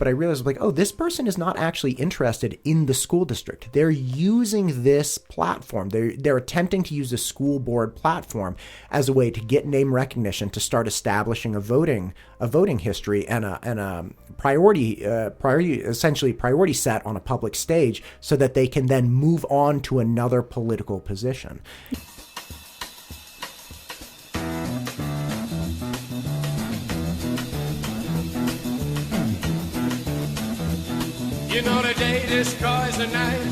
but I realized like, oh, this person is not actually interested in the school district. They're using this platform. They're attempting to use the school board platform as a way to get name recognition, to start establishing a voting history and a priority set on a public stage, so that they can then move on to another political position. You know the day destroys the night,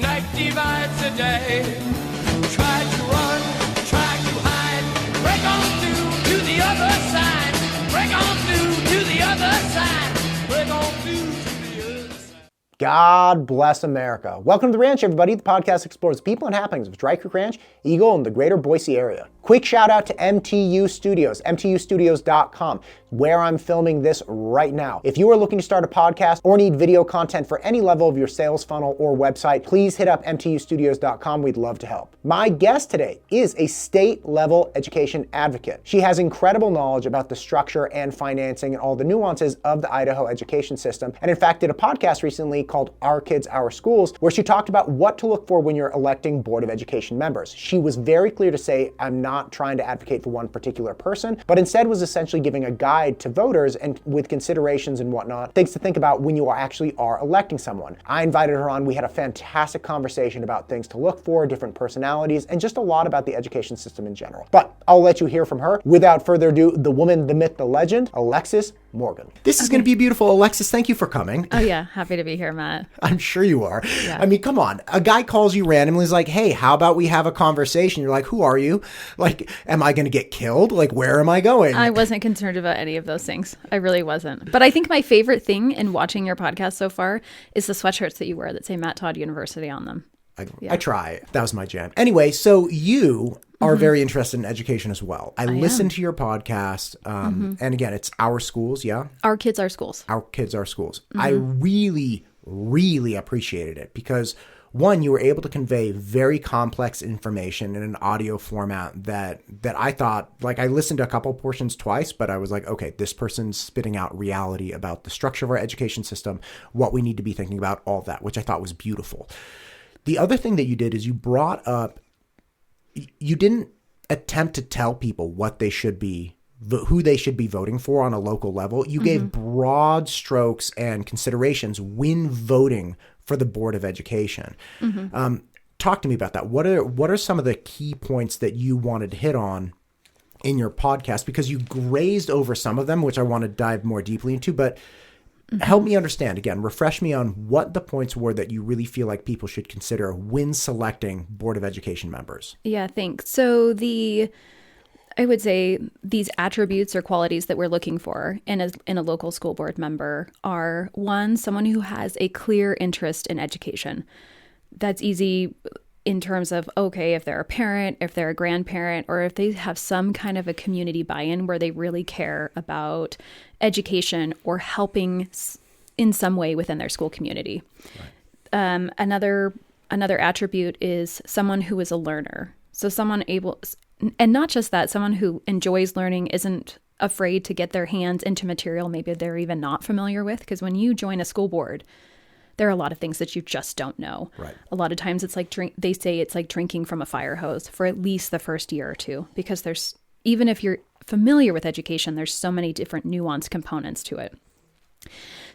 night divides the day. Try to run, try to hide, break on through to the other side, break on through to the other side, break on through to the other side. God bless America. Welcome to The Ranch, everybody. The podcast explores the people and happenings of Dry Creek Ranch, Eagle, and the greater Boise area. Quick shout out to MTU Studios, mtustudios.com, where I'm filming this right now. If you are looking to start a podcast or need video content for any level of your sales funnel or website, please hit up mtustudios.com. We'd love to help. My guest today is a state-level education advocate. She has incredible knowledge about the structure and financing and all the nuances of the Idaho education system, and in fact did a podcast recently called Our Kids, Our Schools, where she talked about what to look for when you're electing Board of Education members. She was very clear to say, I'm not trying to advocate for one particular person, but instead was essentially giving a guide to voters and with considerations and whatnot, things to think about when you actually are electing someone. I invited her on. We had a fantastic conversation about things to look for, different personalities, and just a lot about the education system in general. But I'll let you hear from her. Without further ado, the woman, the myth, the legend, Alexis Morgan. This is going to be beautiful. Alexis, thank you for coming. Oh yeah, happy to be here, Matt. I'm sure you are. Yeah. I mean, come on. A guy calls you randomly, is like, hey, how about we have a conversation? You're like, who are you? Like, am I going to get killed? Like, where am I going? I wasn't concerned about any of those things. I really wasn't. But I think my favorite thing in watching your podcast so far is the sweatshirts that you wear that say Matt Todd University on them. I try. That was my jam. Anyway, so you are very interested in education as well. I listened to your podcast, and again, it's Our Schools, yeah? Our Kids, Our Schools. Our Kids, Our Schools. I really, really appreciated it because, one, you were able to convey very complex information in an audio format that I thought, like, I listened to a couple portions twice, but I was like, okay, this person's spitting out reality about the structure of our education system, what we need to be thinking about, all that, which I thought was beautiful. The other thing that you did is you brought up, you didn't attempt to tell people what they should be, who they should be voting for on a local level. You gave broad strokes and considerations when voting for the Board of Education. Talk to me about that. What are some of the key points that you wanted to hit on in your podcast? Because you grazed over some of them, which I want to dive more deeply into, but help me understand, again, refresh me on what the points were that you really feel like people should consider when selecting Board of Education members. Yeah, thanks. So I would say these attributes or qualities that we're looking for in a local school board member are, one, someone who has a clear interest in education. That's easy in terms of, okay, if they're a parent, if they're a grandparent, or if they have some kind of a community buy-in where they really care about education or helping in some way within their school community. Right. Another attribute is someone who is a learner. So someone able, and not just that, someone who enjoys learning, isn't afraid to get their hands into material maybe they're even not familiar with. Because when you join a school board, there are a lot of things that you just don't know. Right. A lot of times it's like they say it's like drinking from a fire hose for at least the first year or two, because there's, even if you're familiar with education, there's so many different nuanced components to it.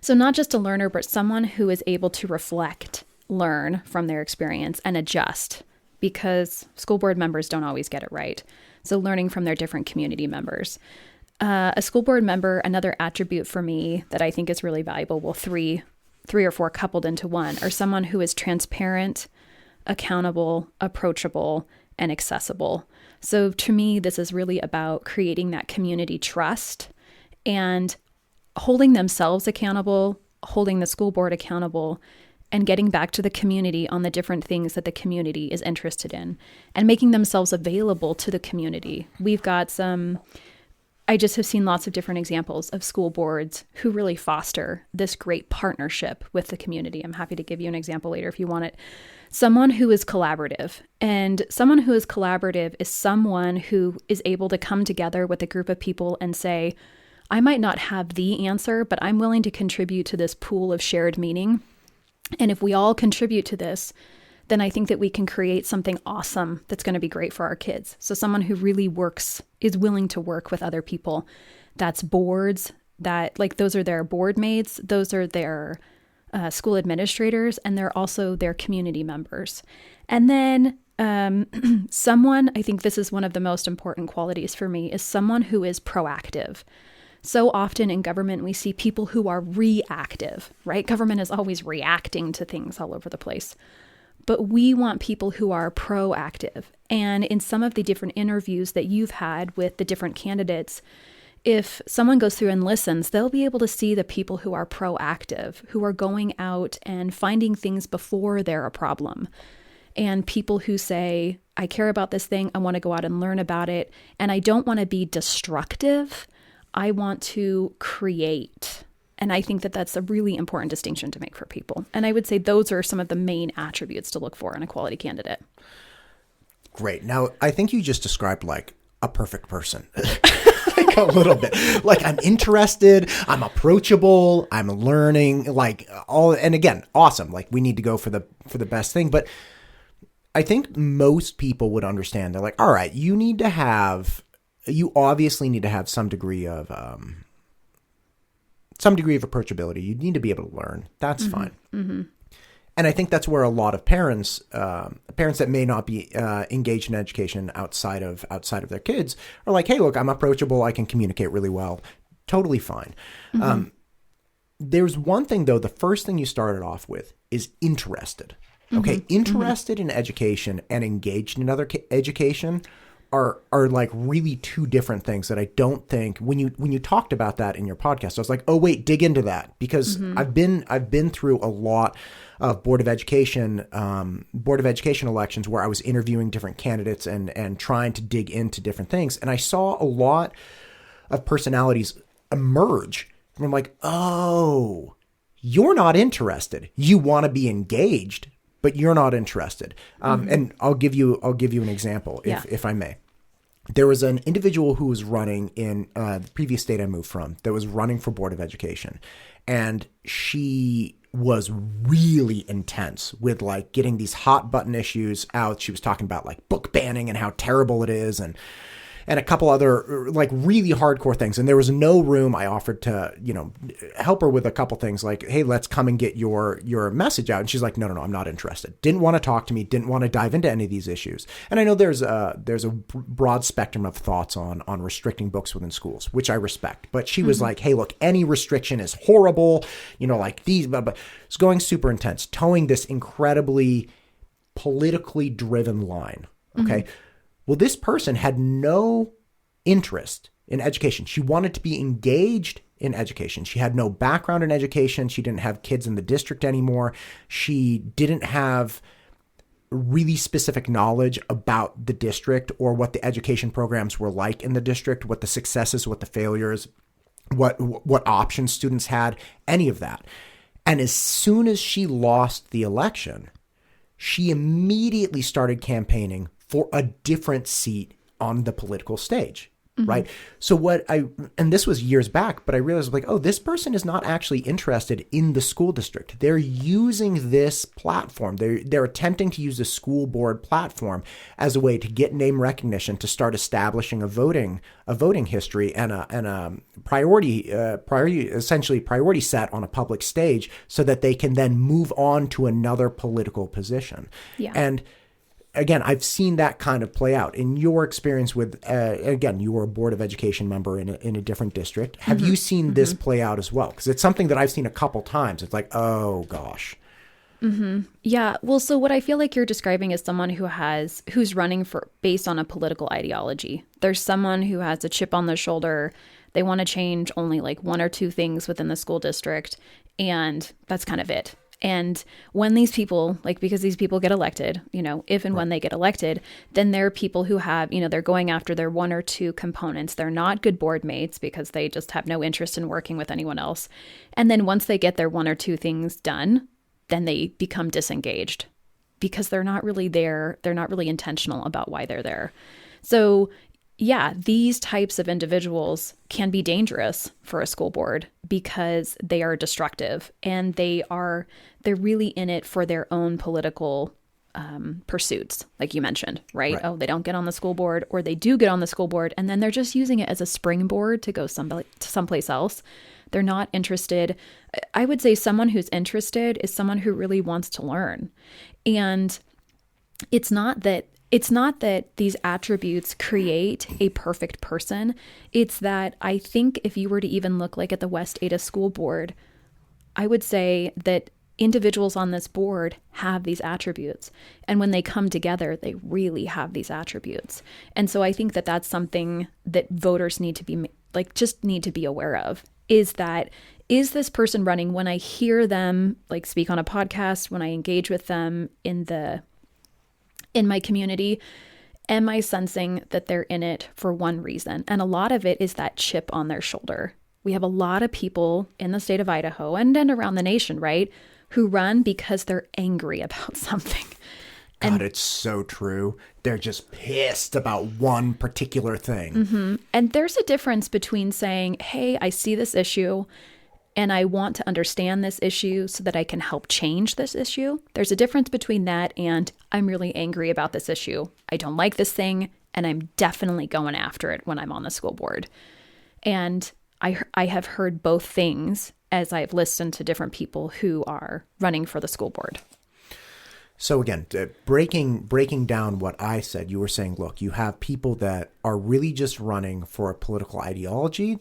So not just a learner, but someone who is able to reflect, learn from their experience and adjust, because school board members don't always get it right. So learning from their different community members. A school board member, another attribute for me that I think is really valuable, well, three or four coupled into one, are someone who is transparent, accountable, approachable, and accessible. So to me, this is really about creating that community trust and holding themselves accountable, holding the school board accountable, and getting back to the community on the different things that the community is interested in and making themselves available to the community. We've got I just have seen lots of different examples of school boards who really foster this great partnership with the community. I'm happy to give you an example later if you want it. Someone who is collaborative. And someone who is collaborative is someone who is able to come together with a group of people and say, I might not have the answer, but I'm willing to contribute to this pool of shared meaning. And if we all contribute to this, then I think that we can create something awesome that's going to be great for our kids. So someone who really is willing to work with other people. That's boards, that like those are their board mates, those are their school administrators, and they're also their community members. And then someone, I think this is one of the most important qualities for me, is someone who is proactive. So often in government, we see people who are reactive, right? Government is always reacting to things all over the place. But we want people who are proactive. And in some of the different interviews that you've had with the different candidates, if someone goes through and listens, they'll be able to see the people who are proactive, who are going out and finding things before they're a problem. And people who say, I care about this thing, I want to go out and learn about it, and I don't want to be destructive, I want to create. And I think that that's a really important distinction to make for people. And I would say those are some of the main attributes to look for in a quality candidate. Great. Now, I think you just described like a perfect person. Like a little bit. Like I'm interested, I'm approachable, I'm learning, like all, and again, awesome. Like we need to go for the best thing. But I think most people would understand. They're like, all right, you obviously need to have some degree of approachability. You need to be able to learn. That's fine. Mm-hmm. And I think that's where a lot of parents that may not be engaged in education outside of their kids are like, hey, look, I'm approachable. I can communicate really well. Totally fine. Mm-hmm. There's one thing, though. The first thing you started off with is interested. Okay, mm-hmm. Interested in education and engaged in other education are like really two different things that I don't think when you talked about that in your podcast, I was like, oh wait, dig into that, because mm-hmm. I've been through a lot of board of education elections where I was interviewing different candidates and trying to dig into different things, and I saw a lot of personalities emerge. And I'm like, oh, you're not interested. You want to be engaged, but you're not interested. Mm-hmm. And I'll give you an example, if I may. There was an individual who was running in the previous state I moved from that was running for Board of Education. And she was really intense with like getting these hot button issues out. She was talking about like book banning and how terrible it is, and a couple other like really hardcore things. And there was no room. I offered to, help her with a couple things like, hey, let's come and get your message out. And she's like, no, I'm not interested. Didn't want to talk to me. Didn't want to dive into any of these issues. And I know there's a broad spectrum of thoughts on restricting books within schools, which I respect. But she was like, hey, look, any restriction is horrible. Like these, but it's going super intense, towing this incredibly politically driven line. Okay. Mm-hmm. Well, this person had no interest in education. She wanted to be engaged in education. She had no background in education. She didn't have kids in the district anymore. She didn't have really specific knowledge about the district or what the education programs were like in the district, what the successes, what the failures, what options students had, any of that. And as soon as she lost the election, she immediately started campaigning for a different seat on the political stage, mm-hmm. right? So and this was years back, but I realized like, oh, this person is not actually interested in the school district. They're using this platform. They're attempting to use the school board platform as a way to get name recognition, to start establishing a voting history and a priority set on a public stage so that they can then move on to another political position. Yeah. And again, I've seen that kind of play out in your experience with, again, you were a Board of Education member in a different district. Have you seen this play out as well? Because it's something that I've seen a couple times. It's like, oh gosh. Mm-hmm. Yeah. Well, so what I feel like you're describing is someone who's running based on a political ideology. There's someone who has a chip on their shoulder. They want to change only like one or two things within the school district, and that's kind of it. And when these people, because these people get elected, if and when they get elected, then there are people who have, they're going after their one or two components. They're not good board mates because they just have no interest in working with anyone else. And then once they get their one or two things done, then they become disengaged because they're not really there. They're not really intentional about why they're there. So yeah, these types of individuals can be dangerous for a school board because they are destructive and they're really in it for their own political pursuits, like you mentioned, right? Oh, they don't get on the school board, or they do get on the school board and then they're just using it as a springboard to go someplace else. They're not interested. I would say someone who's interested is someone who really wants to learn. And it's not that these attributes create a perfect person. It's that I think if you were to even look like at the West Ada School Board, I would say that individuals on this board have these attributes. And when they come together, they really have these attributes. And so I think that that's something that voters need to be need to be aware of, is this person running, when I hear them like speak on a podcast, when I engage with them in my community, am I sensing that they're in it for one reason? And a lot of it is that chip on their shoulder. We have a lot of people in the state of Idaho and around the nation, right, who run because they're angry about something. God, it's so true. They're just pissed about one particular thing. Mm-hmm. And there's a difference between saying, hey, I see this issue and I want to understand this issue so that I can help change this issue. There's a difference between that and I'm really angry about this issue. I don't like this thing and I'm definitely going after it when I'm on the school board. And I have heard both things as I've listened to different people who are running for the school board. So again, breaking down what I said, you were saying, look, you have people that are really just running for a political ideology,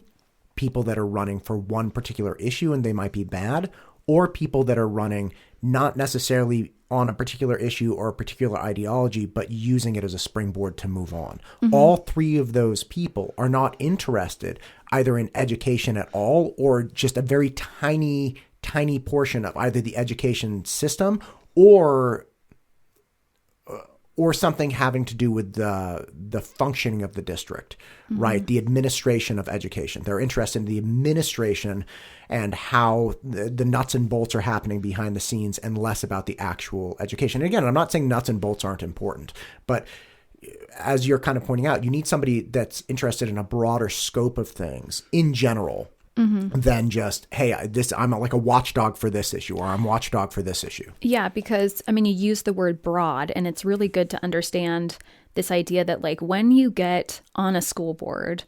people that are running for one particular issue and they might be bad, or people that are running not necessarily on a particular issue or a particular ideology, but using it as a springboard to move on. Mm-hmm. All three of those people are not interested either in education at all or just a very tiny portion of either the education system or something having to do with the functioning of the district, mm-hmm. right? The administration of education. They're interested in the administration and how the nuts and bolts are happening behind the scenes and less about the actual education. And again, I'm not saying nuts and bolts aren't important, but as you're kind of pointing out, you need somebody that's interested in a broader scope of things in general. Mm-hmm. Than just, hey, I'm like a watchdog for this issue or I'm watchdog for this issue. Yeah, because, I mean, you use the word broad and it's really good to understand this idea that like when you get on a school board,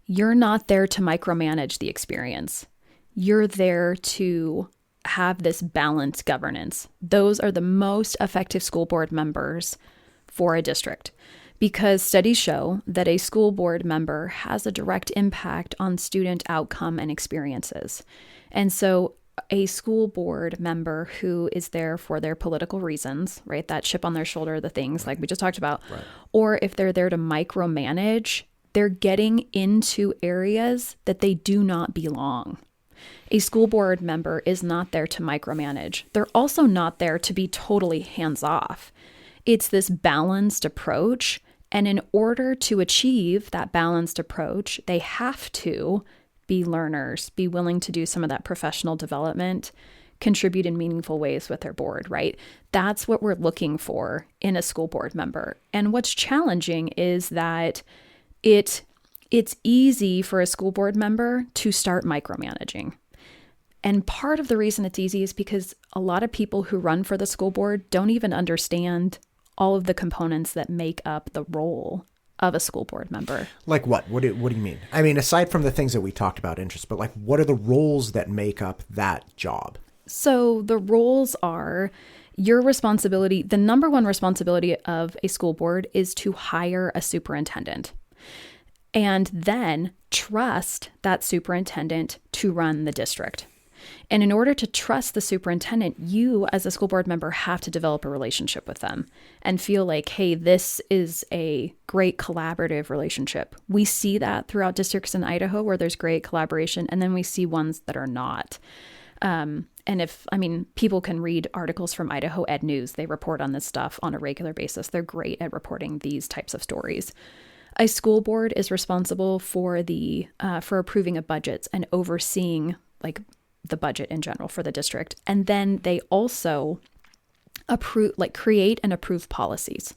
you're not there to micromanage the experience. You're there to have this balanced governance. Those are the most effective school board members for a district. Because studies show that a school board member has a direct impact on student outcome and experiences. And so a school board member who is there for their political reasons, right, that chip on their shoulder, the things like we just talked about, right. Or if they're there to micromanage, they're getting into areas that they do not belong. A school board member is not there to micromanage. They're also not there to be totally hands-off. It's this balanced approach. And in order to achieve that balanced approach, they have to be learners, be willing to do some of that professional development, contribute in meaningful ways with their board, right? That's what we're looking for in a school board member. And what's challenging is that it's easy for a school board member to start micromanaging. And part of the reason it's easy is because a lot of people who run for the school board don't even understand all of the components that make up the role of a school board member. Like what? What do you mean? I mean, aside from the things that we talked about, interest, but like what are the roles that make up that job? So the roles are your responsibility. The number one responsibility of a school board is to hire a superintendent and then trust that superintendent to run the district. And in order to trust the superintendent, you as a school board member have to develop a relationship with them and feel like, hey, this is a great collaborative relationship. We see that throughout districts in Idaho where there's great collaboration, and then we see ones that are not. People can read articles from Idaho Ed News. They report on this stuff on a regular basis. They're great at reporting these types of stories. A school board is responsible for for approving of budgets and overseeing the budget in general for the district. And then they also create and approve policies.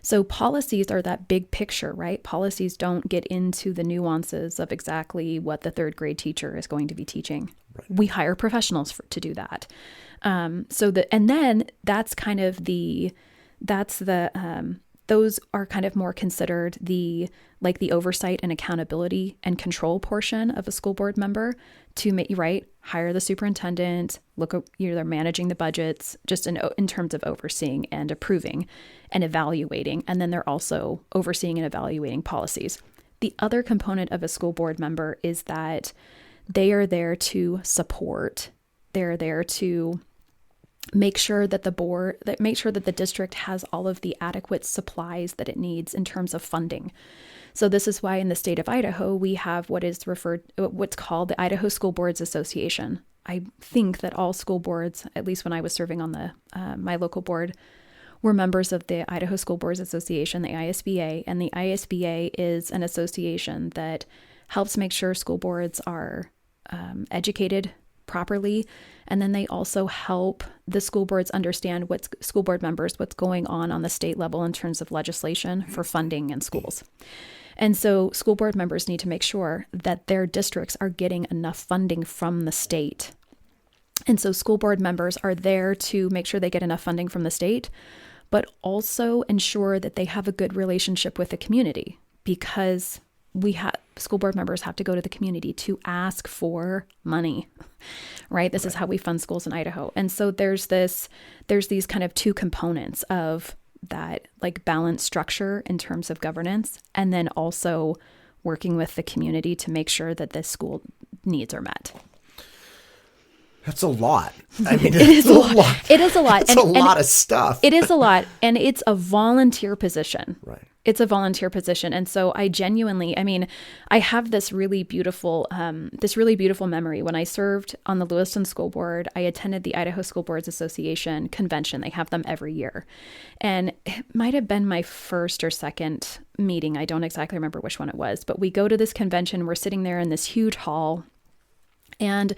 So policies are that big picture, right? Policies don't get into the nuances of exactly what the third grade teacher is going to be teaching. Right. We hire professionals to do that. And then that's kind of those are kind of more considered the oversight and accountability and control portion of a school board member to make, right, hire the superintendent, they're managing the budgets, just in terms of overseeing and approving and evaluating. And then they're also overseeing and evaluating policies. The other component of a school board member is that they are there to support. They're there to make sure that the district has all of the adequate supplies that it needs in terms of funding. So this is why in the state of Idaho, we have what's called the Idaho School Boards Association. I think that all school boards, at least when I was serving on my local board, were members of the Idaho School Boards Association, the ISBA. And the ISBA is an association that helps make sure school boards are educated properly. And then they also help the school boards understand what's going on the state level in terms of legislation for funding in schools. And so school board members need to make sure that their districts are getting enough funding from the state. And so school board members are there to make sure they get enough funding from the state, but also ensure that they have a good relationship with the community, because school board members have to go to the community to ask for money, right? This is how we fund schools in Idaho. And so there's these kind of two components of that, like balanced structure in terms of governance, and then also working with the community to make sure that the school needs are met. That's a lot. I mean, it is a lot. It is a lot. It's a lot of stuff. It is a lot. And it's a volunteer position. Right. It's a volunteer position. And so I have this really beautiful memory. When I served on the Lewiston School Board, I attended the Idaho School Boards Association convention. They have them every year. And it might have been my first or second meeting. I don't exactly remember which one it was, but we go to this convention. We're sitting there in this huge hall. And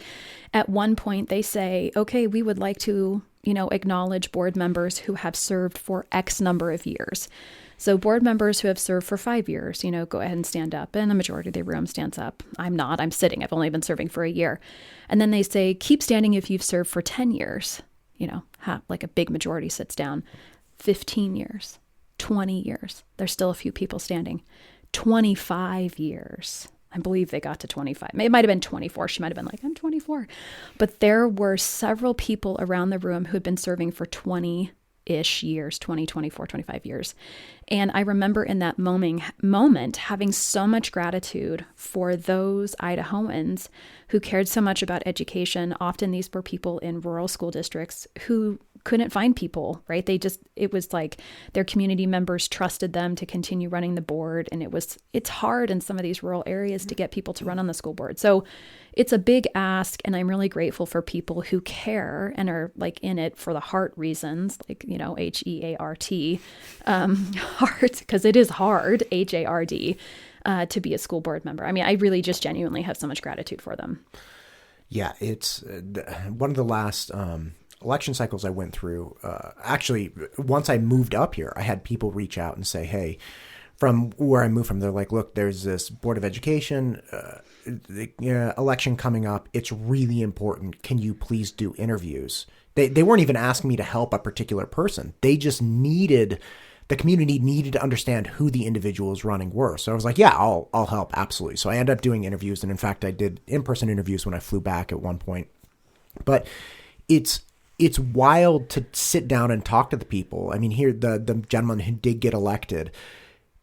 at one point they say, okay, we would like to, acknowledge board members who have served for X number of years. So board members who have served for 5 years, go ahead and stand up. And the majority of the room stands up. I'm not. I'm sitting. I've only been serving for a year. And then they say, keep standing if you've served for 10 years. Like a big majority sits down. 15 years, 20 years. There's still a few people standing. 25 years. I believe they got to 25. It might have been 24. She might have been like, I'm 24. But there were several people around the room who had been serving for 20-ish years, 20, 24, 25 years. And I remember in that moment having so much gratitude for those Idahoans who cared so much about education. Often these were people in rural school districts who couldn't find people, right? It was like their community members trusted them to continue running the board. And it's hard in some of these rural areas to get people to run on the school board. So it's a big ask. And I'm really grateful for people who care and are like in it for the heart reasons, like, HEART, heart, because it is hard, HARD, to be a school board member. I mean, I really just genuinely have so much gratitude for them. Yeah, it's one of the last election cycles I went through. Actually, once I moved up here, I had people reach out and say, hey, from where I moved from, they're like, look, there's this Board of Education election coming up. It's really important. Can you please do interviews? They weren't even asking me to help a particular person. They just the community needed to understand who the individuals running were. So I was like, yeah, I'll help. Absolutely. So I ended up doing interviews. And in fact, I did in-person interviews when I flew back at one point. But it's wild to sit down and talk to the people. I mean, here, the gentleman who did get elected,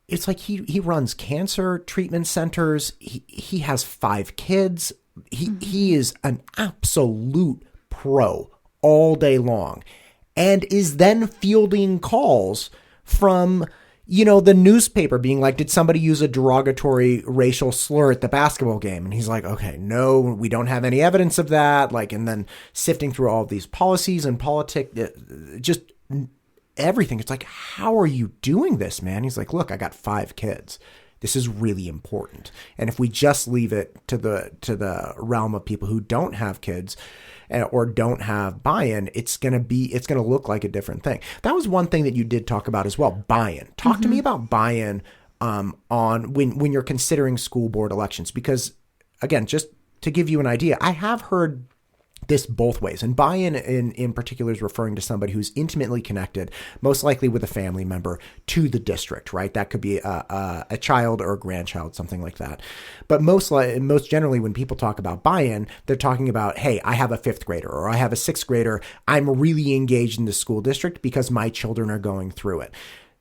it's like he runs cancer treatment centers. He has 5 kids. He is an absolute pro all day long, and is then fielding calls from, the newspaper being like, did somebody use a derogatory racial slur at the basketball game? And he's like, okay, no, we don't have any evidence of that. Like, and then sifting through all of these policies and politics, just everything. It's like, how are you doing this, man? He's like, look, I got 5 kids. This is really important. And if we just leave it to the realm of people who don't have kids, or don't have buy-in, it's going to look like a different thing. That was one thing that you did talk about as well, buy-in. Talk to me about buy-in on when you're considering school board elections, because again, just to give you an idea, I have heard this both ways. And buy-in in particular is referring to somebody who's intimately connected, most likely with a family member, to the district, right? That could be a child or a grandchild, something like that. But most generally, when people talk about buy-in, they're talking about, hey, I have a fifth grader or I have a sixth grader. I'm really engaged in the school district because my children are going through it.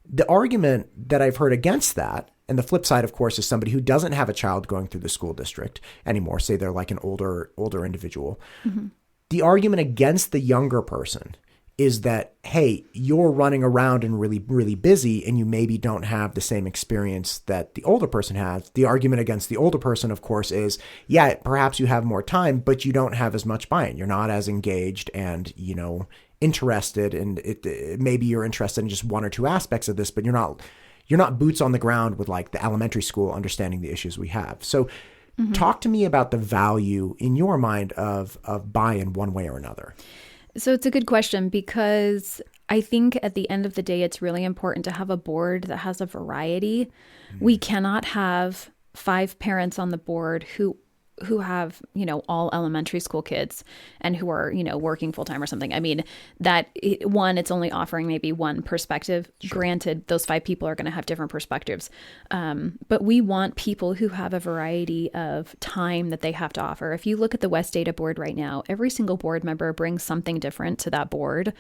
The argument that I've heard against that, and the flip side, of course, is somebody who doesn't have a child going through the school district anymore. Say they're like an older individual. Mm-hmm. The argument against the younger person is that, hey, you're running around and really, really busy and you maybe don't have the same experience that the older person has. The argument against the older person, of course, is, yeah, perhaps you have more time, but you don't have as much buy-in. You're not as engaged and, interested, and maybe you're interested in just one or two aspects of this, but you're not boots on the ground with like the elementary school understanding the issues we have. So talk to me about the value in your mind of buy-in one way or another. So it's a good question, because I think at the end of the day, it's really important to have a board that has a variety. Mm-hmm. We cannot have 5 parents on the board who have, all elementary school kids and who are, working full time or something. I mean, it's only offering maybe one perspective. Sure. Granted, those 5 people are going to have different perspectives. But we want people who have a variety of time that they have to offer. If you look at the West Data board right now, every single board member brings something different to that board,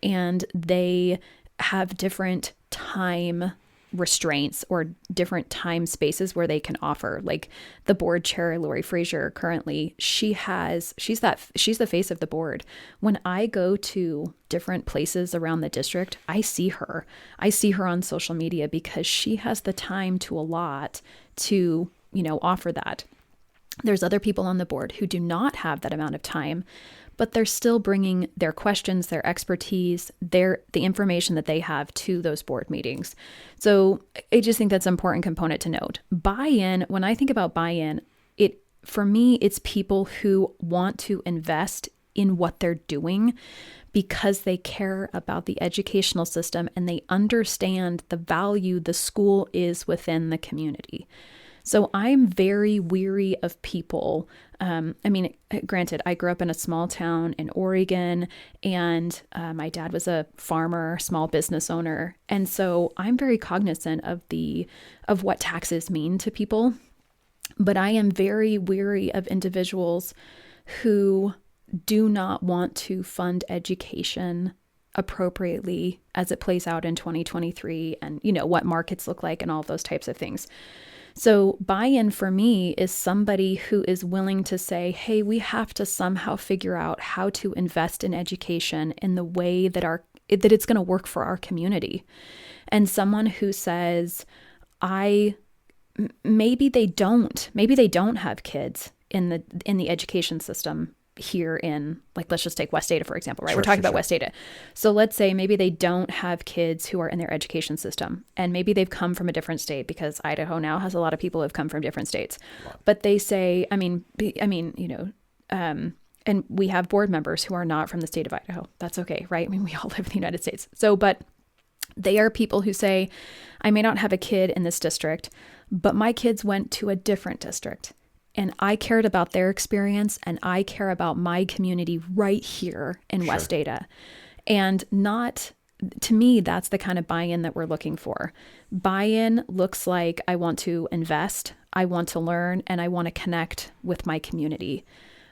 and they have different time restraints or different time spaces where they can offer. Like the board chair, Lori Frazier, currently, she's the face of the board. When I go to different places around the district, I see her on social media because she has the time to allot to, offer that. There's other people on the board who do not have that amount of time, but they're still bringing their questions, their expertise, the information that they have to those board meetings. So I just think that's an important component to note. Buy-in, when I think about buy-in, for me, it's people who want to invest in what they're doing because they care about the educational system and they understand the value the school is within the community. So I'm very weary of people. Granted, I grew up in a small town in Oregon, and my dad was a farmer, small business owner. And so I'm very cognizant of what taxes mean to people. But I am very weary of individuals who do not want to fund education appropriately as it plays out in 2023 and, what markets look like and all of those types of things. So buy-in for me is somebody who is willing to say, hey, we have to somehow figure out how to invest in education in the way that it's going to work for our community. And someone who says, maybe they don't have kids in the education system here in, like, let's just take West Data, for example, right? Sure, We're talking sure. about West Data. So let's say maybe they don't have kids who are in their education system, and maybe they've come from a different state, because Idaho now has a lot of people who have come from different states. Wow. But they say, and we have board members who are not from the state of Idaho. That's okay, right? I mean, we all live in the United States. So, but they are people who say, I may not have a kid in this district, but my kids went to a different district. And I cared about their experience, and I care about my community right here in Sure. West Data. And to me, that's the kind of buy-in that we're looking for. Buy-in looks like I want to invest, I want to learn, and I want to connect with my community.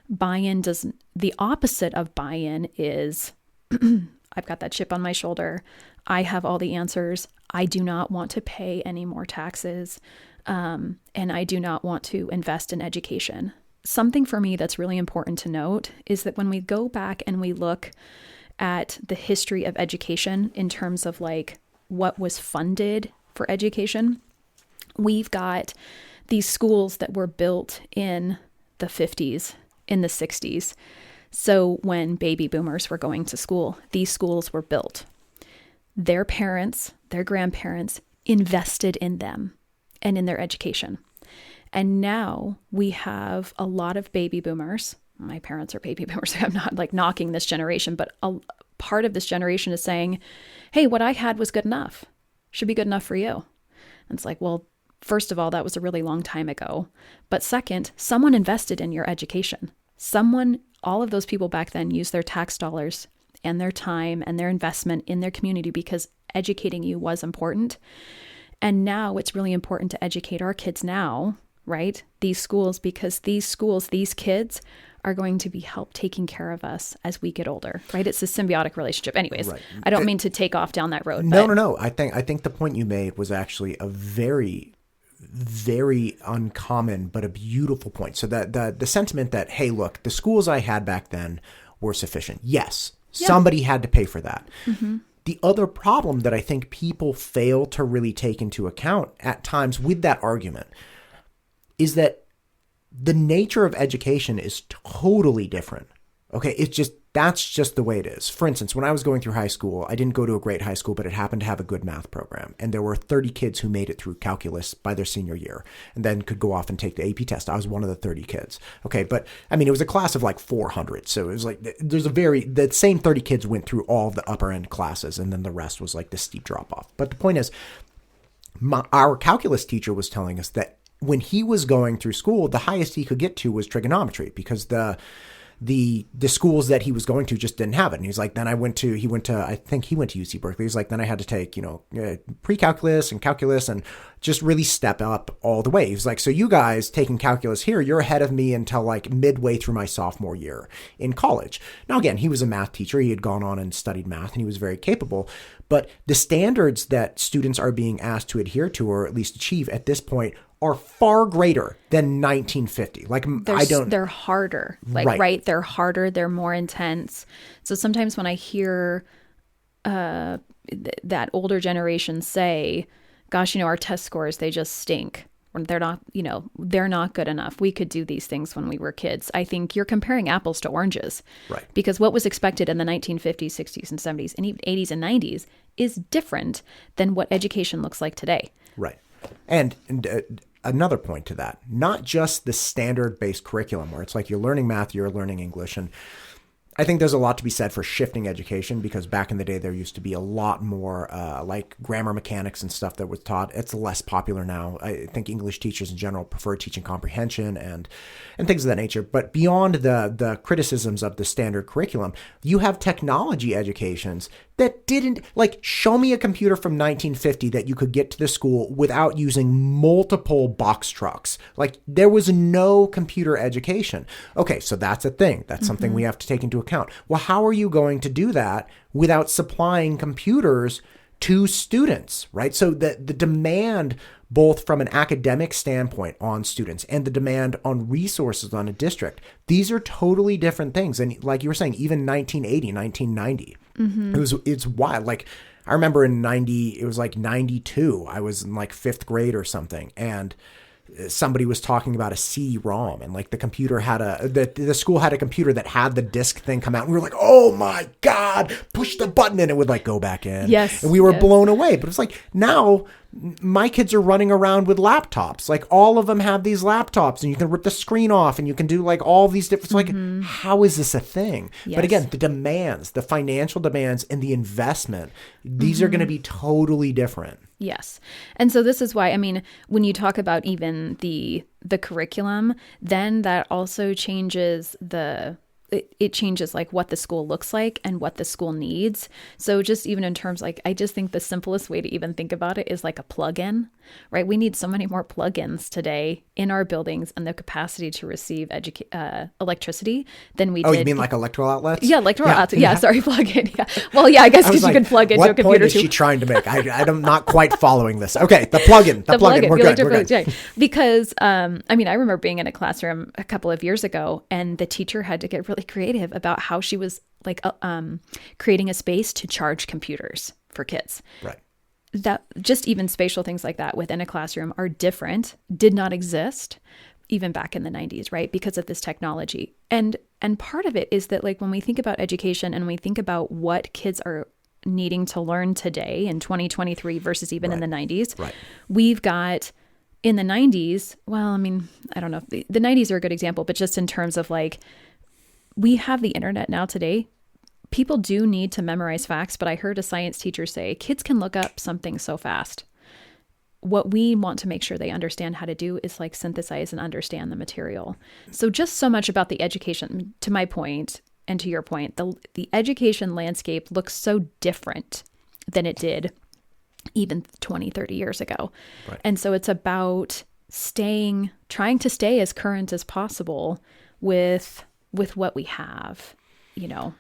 The opposite of buy-in is, I've got that chip on my shoulder. I have all the answers. I do not want to pay any more taxes. And I do not want to invest in education. Something for me that's really important to note is that when we go back and we look at the history of education in terms of like what was funded for education, we've got these schools that were built in the 50s, in the 60s. So when baby boomers were going to school, these schools were built. Their parents, their grandparents invested in them and in their education. And now we have a lot of baby boomers my parents are baby boomers, so I'm not like knocking this generation, but a part of this generation is saying, hey, what I had was good enough. Should be good enough for you. And it's like, well, first of all, that was a really long time ago. But second, someone invested in your education. All of those people back then used their tax dollars and their time and their investment in their community because educating you was important. And now it's really important to educate our kids now, right? These schools, because these kids are going to be help taking care of us as we get older, right? It's a symbiotic relationship. Anyways, right. I don't mean to take off down that road. No. I think the point you made was actually a very, very uncommon, but a beautiful point. So that the sentiment that, hey, look, the schools I had back then were sufficient. Yes, somebody had to pay for that. Mm-hmm. The other problem that I think people fail to really take into account at times with that argument is that the nature of education is totally different. Okay, that's just the way it is. For instance, when I was going through high school, I didn't go to a great high school, but it happened to have a good math program. And there were 30 kids who made it through calculus by their senior year and then could go off and take the AP test. I was one of the 30 kids. Okay, but I mean, it was a class of like 400. So it was like, the same 30 kids went through all the upper end classes, and then the rest was like this steep drop off. But the point is, our calculus teacher was telling us that when he was going through school, the highest he could get to was trigonometry because the schools that he was going to just didn't have it. And he's like, then I think he went to UC Berkeley. He's like, then I had to take, pre-calculus and calculus and just really step up all the way. He's like, so you guys taking calculus here, you're ahead of me until like midway through my sophomore year in college. Now, again, he was a math teacher. He had gone on and studied math and he was very capable. But the standards that students are being asked to adhere to, or at least achieve at this point, are far greater than 1950. They're harder. Right? They're harder. They're more intense. So sometimes when I hear that older generation say, gosh, our test scores, they just stink. They're not good enough. We could do these things when we were kids. I think you're comparing apples to oranges. Right. Because what was expected in the 1950s, 60s, and 70s, and even 80s and 90s is different than what education looks like today. Right. And another point to that, not just the standard-based curriculum where it's like you're learning math, you're learning English. And I think there's a lot to be said for shifting education because back in the day, there used to be a lot more like grammar mechanics and stuff that was taught. It's less popular now. I think English teachers in general prefer teaching comprehension and things of that nature. But beyond the criticisms of the standard curriculum, you have technology educations that didn't, like, show me a computer from 1950 that you could get to the school without using multiple box trucks. Like, there was no computer education. Okay, so that's a thing. That's something we have to take into account. Well, how are you going to do that without supplying computers to students, right? So the demand, both from an academic standpoint on students and the demand on resources on a district, these are totally different things. And like you were saying, even 1980, 1990, it's wild. Like, I remember in 92, I was in like 5th grade or something. And somebody was talking about a CD-ROM and like the computer had the school had a computer that had the disc thing come out. And we were like, oh my God, push the button and it would like go back in. Yes. And we were blown away. But it's like now my kids are running around with laptops. Like all of them have these laptops and you can rip the screen off and you can do like all these different, like, how is this a thing? Yes. But again, the demands, the financial demands and the investment, these are going to be totally different. Yes. And so this is why, I mean, when you talk about even the curriculum, then that also changes it changes like what the school looks like and what the school needs. So just even in terms, like, I just think the simplest way to even think about it is like a plug-in, right? We need so many more plug-ins today in our buildings and the capacity to receive electricity than we did. Oh, you mean like electrical outlets? Yeah, electrical outlets. Yeah, sorry, plug-in. Yeah. Well, yeah, I guess because you can plug into a computer. What point is she trying to make? I'm not quite following this. Okay, the plug-in. The plug-in. We're good. Right. Because, I mean, I remember being in a classroom a couple of years ago and the teacher had to get really creative about how she was like creating a space to charge computers for kids. Right. That just even spatial things like that within a classroom are different, did not exist even back in the 90s, right? Because of this technology. And part of it is that like when we think about education and we think about what kids are needing to learn today in 2023 versus even in the 90s, we've got in the 90s, well, I mean, I don't know if the 90s are a good example, but just in terms of like we have the internet now today. People do need to memorize facts, but I heard a science teacher say kids can look up something so fast. What we want to make sure they understand how to do is like synthesize and understand the material. So just so much about the education, to my point and to your point, the education landscape looks so different than it did even 20, 30 years ago. Right. And so it's about trying to stay as current as possible with what we have, you know?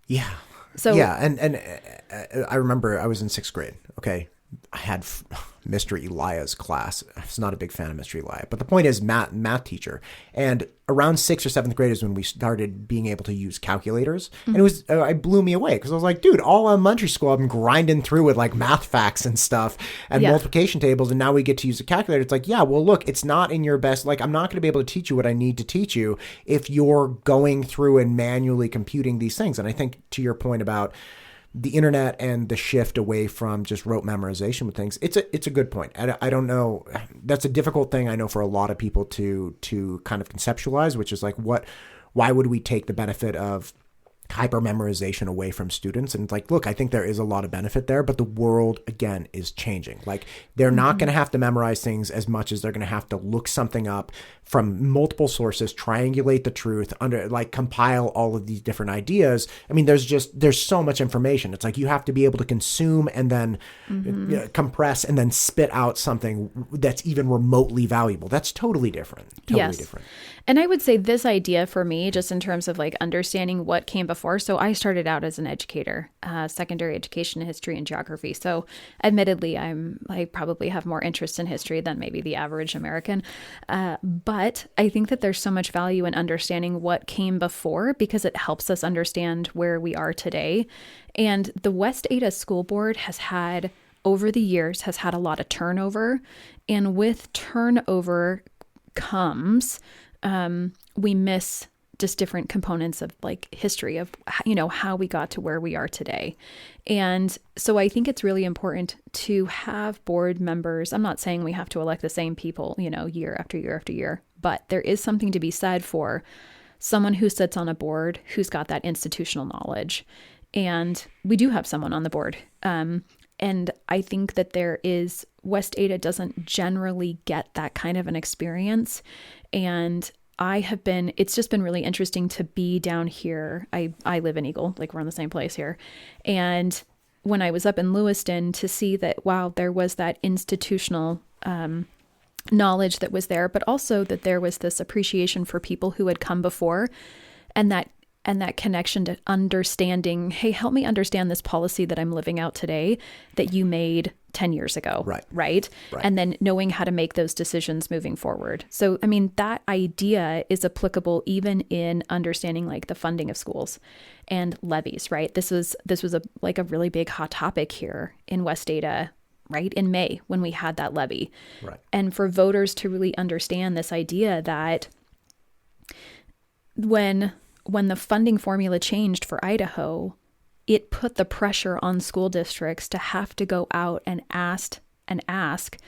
Yeah. So yeah. And I remember I was in 6th grade. Okay. I had Mr. Elia's class. I was not a big fan of Mr. Elia, but the point is math teacher. And around 6th or 7th grade is when we started being able to use calculators. And it blew me away because I was like, dude, all elementary school, I've been grinding through with like math facts and stuff and multiplication tables. And now we get to use a calculator. It's like, yeah, well, look, it's not in your best, like, I'm not going to be able to teach you what I need to teach you if you're going through and manually computing these things. And I think to your point about the internet and the shift away from just rote memorization with things, it's a good point. I don't know. That's a difficult thing I know for a lot of people to kind of conceptualize, which is like, why would we take the benefit of hyper memorization away from students? And it's like, look, I think there is a lot of benefit there, but the world again is changing. Like they're not going to have to memorize things as much as they're going to have to look something up from multiple sources, triangulate the truth, compile all of these different ideas. I mean, there's so much information. It's like you have to be able to consume and then compress and then spit out something that's even remotely valuable. That's totally different. Totally different. And I would say this idea for me, just in terms of like understanding what came before. So I started out as an educator, secondary education, history, and geography. So admittedly, I probably have more interest in history than maybe the average American. But I think that there's so much value in understanding what came before because it helps us understand where we are today. And the West Ada School Board over the years, has had a lot of turnover. And with turnover comes, we miss just different components of like history of, you know, how we got to where we are today. And so I think it's really important to have board members. I'm not saying we have to elect the same people, you know, year after year after year, but there is something to be said for someone who sits on a board who's got that institutional knowledge. And we do have someone on the board. And I think that West Ada doesn't generally get that kind of an experience. And it's just been really interesting to be down here. I live in Eagle, like we're in the same place here. And when I was up in Lewiston to see that, wow, there was that institutional knowledge that was there, but also that there was this appreciation for people who had come before and that connection to understanding, hey, help me understand this policy that I'm living out today that you made 10 years ago. Right. And then knowing how to make those decisions moving forward. So, I mean, that idea is applicable even in understanding like the funding of schools and levies, right? This was a really big hot topic here in West Ada, right? In May when we had that levy. Right. And for voters to really understand this idea that when the funding formula changed for Idaho, it put the pressure on school districts to have to go out and ask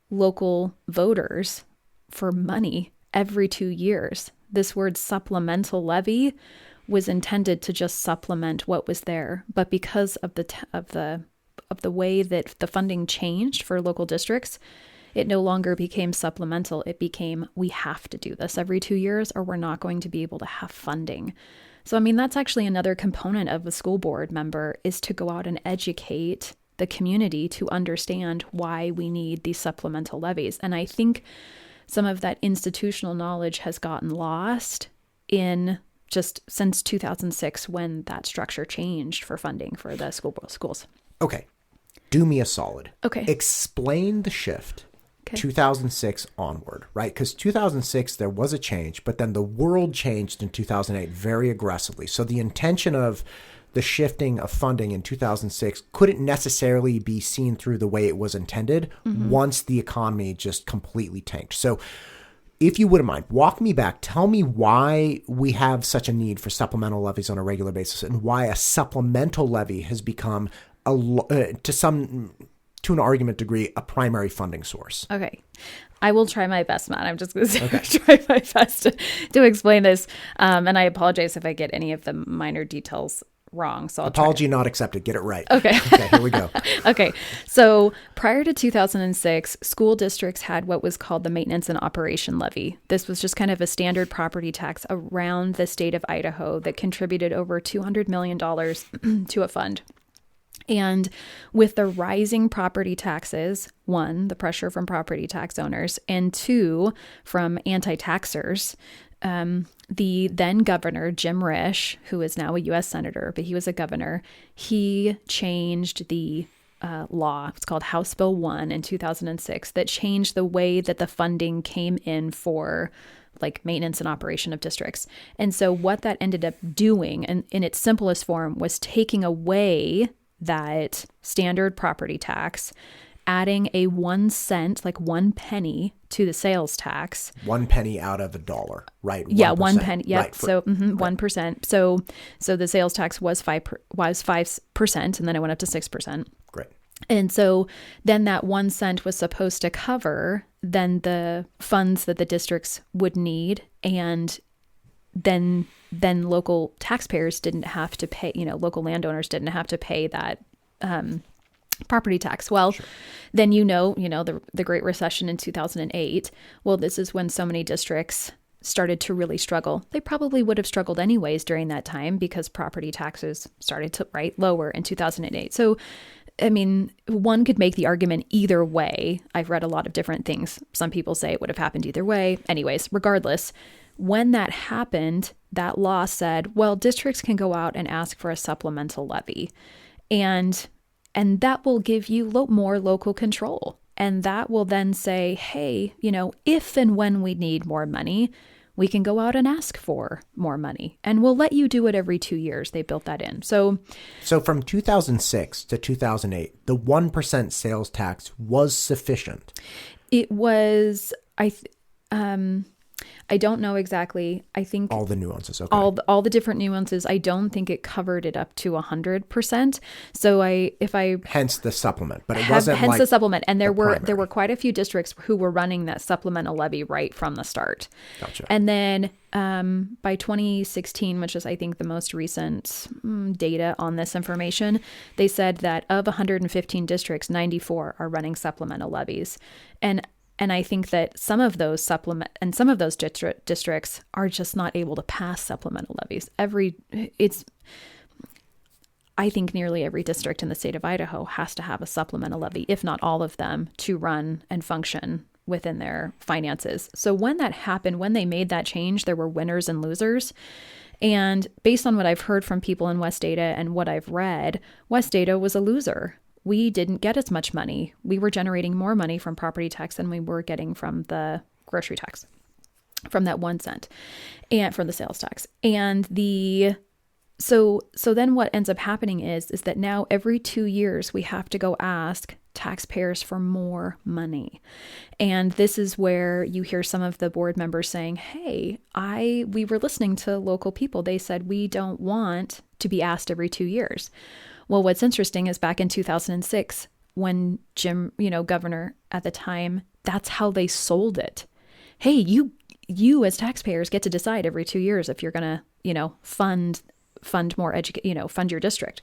local voters for money every 2 years. This word supplemental levy was intended to just supplement what was there, but because of the way that the funding changed for local districts, it no longer became supplemental. It became, we have to do this every 2 years or we're not going to be able to have funding. So, I mean, that's actually another component of a school board member is to go out and educate the community to understand why we need these supplemental levies. And I think some of that institutional knowledge has gotten lost in just since 2006 when that structure changed for funding for the schools. Okay. Do me a solid. Okay. Explain the shift. Okay. 2006 onward, right? Because 2006, there was a change, but then the world changed in 2008 very aggressively. So the intention of the shifting of funding in 2006 couldn't necessarily be seen through the way it was intended once the economy just completely tanked. So if you wouldn't mind, walk me back. Tell me why we have such a need for supplemental levies on a regular basis and why a supplemental levy has become to an argument degree, a primary funding source. Okay. I will try my best, Matt. I'm just going to try my best to explain this. And I apologize if I get any of the minor details wrong. So I'll Apology not accepted. Get it right. Okay. Okay, here we go. Okay. So prior to 2006, school districts had what was called the Maintenance and Operation Levy. This was just kind of a standard property tax around the state of Idaho that contributed over $200 million to a fund. And with the rising property taxes, one, the pressure from property tax owners, and two, from anti-taxers, the then governor, Jim Risch, who is now a U.S. senator, but he was a governor, he changed the law. It's called House Bill 1 in 2006 that changed the way that the funding came in for like maintenance and operation of districts. And so what that ended up doing, and in its simplest form, was taking away that standard property tax, adding a 1 cent, like 1 penny to the sales tax. 1 penny out of $1, right? 1%. Yeah, 1 penny. Yep. Right, So 1%. So the sales tax was 5%, and then it went up to 6%. Great. And so then that 1 cent was supposed to cover then the funds that the districts would need, and then local taxpayers didn't have to pay, local landowners didn't have to pay that property tax. Well, sure. Then the Great Recession in 2008. Well, this is when so many districts started to really struggle. They probably would have struggled anyways during that time because property taxes started to lower in 2008. So, I mean, one could make the argument either way. I've read a lot of different things. Some people say it would have happened either way. Anyways, regardless, when that happened, that law said, well, districts can go out and ask for a supplemental levy. And that will give you more local control. And that will then say, hey, if and when we need more money, we can go out and ask for more money. And we'll let you do it every 2 years. They built that in. So from 2006 to 2008, the 1% sales tax was sufficient. It was, I don't know exactly. I think all the nuances. Okay. All the different nuances. I don't think it covered it up to 100%. So hence the supplement, but it wasn't hence like the supplement. And there primary. were quite a few districts who were running that supplemental levy right from the start. Gotcha. And then by 2016, which is I think the most recent data on this information, they said that of 115 districts, 94 are running supplemental levies, and I think that some of those districts are just not able to pass supplemental levies. I think nearly every district in the state of Idaho has to have a supplemental levy, if not all of them, to run and function within their finances. So when that happened, when they made that change, there were winners and losers. And based on what I've heard from people in West Ada and what I've read, West Ada was a loser. We didn't get as much money. We were generating more money from property tax than we were getting from the grocery tax, from that 1 cent, and from the sales tax. And so then what ends up happening is that now every 2 years we have to go ask taxpayers for more money. And this is where you hear some of the board members saying, hey, we were listening to local people. They said, we don't want to be asked every 2 years. Well, what's interesting is back in 2006, when Jim, governor at the time, that's how they sold it. Hey, you as taxpayers get to decide every 2 years if you're going to, fund more fund your district.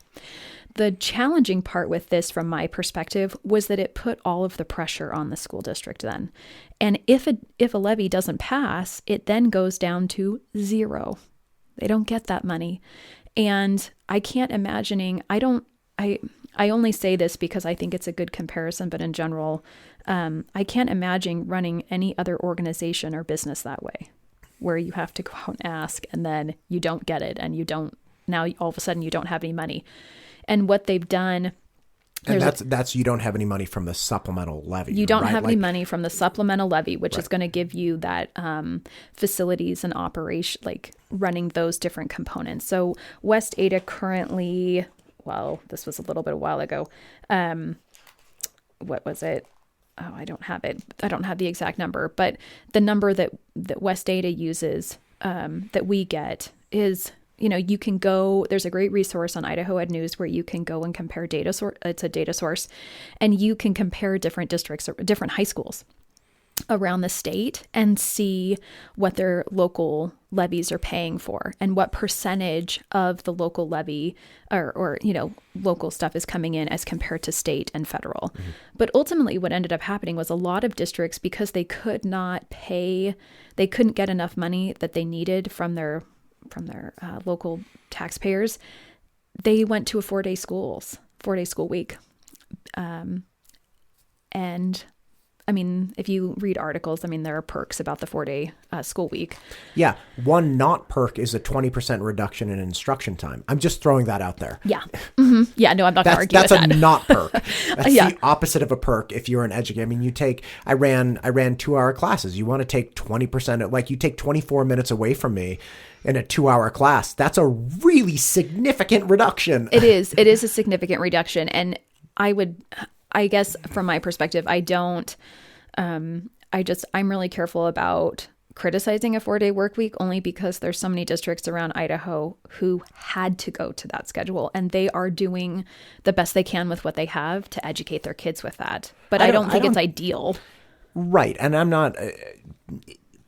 The challenging part with this, from my perspective, was that it put all of the pressure on the school district then. And if a levy doesn't pass, it then goes down to zero. They don't get that money. And I can't imagining, I only say this because I think it's a good comparison, but in general, I can't imagine running any other organization or business that way, where you have to go out and ask and then you don't get it, and now all of a sudden you don't have any money. And what they've done, and that's you don't have any money from the supplemental levy. You don't have any money from the supplemental levy, which is going to give you that facilities and operation, like running those different components. So West Ada currently, well, this was a little bit a while ago. What was it? Oh, I don't have it. I don't have the exact number, but the number that West Ada uses, that we get, is you can go, there's a great resource on Idaho Ed News where you can go and compare data source. It's a data source, and you can compare different districts or different high schools around the state and see what their local levies are paying for and what percentage of the local levy or local stuff is coming in as compared to state and federal. Mm-hmm. But ultimately what ended up happening was a lot of districts, because they couldn't get enough money that they needed from their local taxpayers, they went to a 4-day school week. And I mean, if you read articles, I mean, there are perks about the 4-day school week. Yeah. One not perk is a 20% reduction in instruction time. I'm just throwing that out there. Yeah. Mm-hmm. Yeah. No, I'm not going to argue with that. That's a not perk. That's the opposite of a perk if you're an educator. I mean, I ran 2-hour classes. You want to take 20%, like you take 24 minutes away from me in a 2-hour class. That's a really significant reduction. It is. It is a significant reduction. And I guess from my perspective, I'm really careful about criticizing a 4-day work week, only because there's so many districts around Idaho who had to go to that schedule, and they are doing the best they can with what they have to educate their kids with that. But I don't think it's ideal. Right. And I'm not,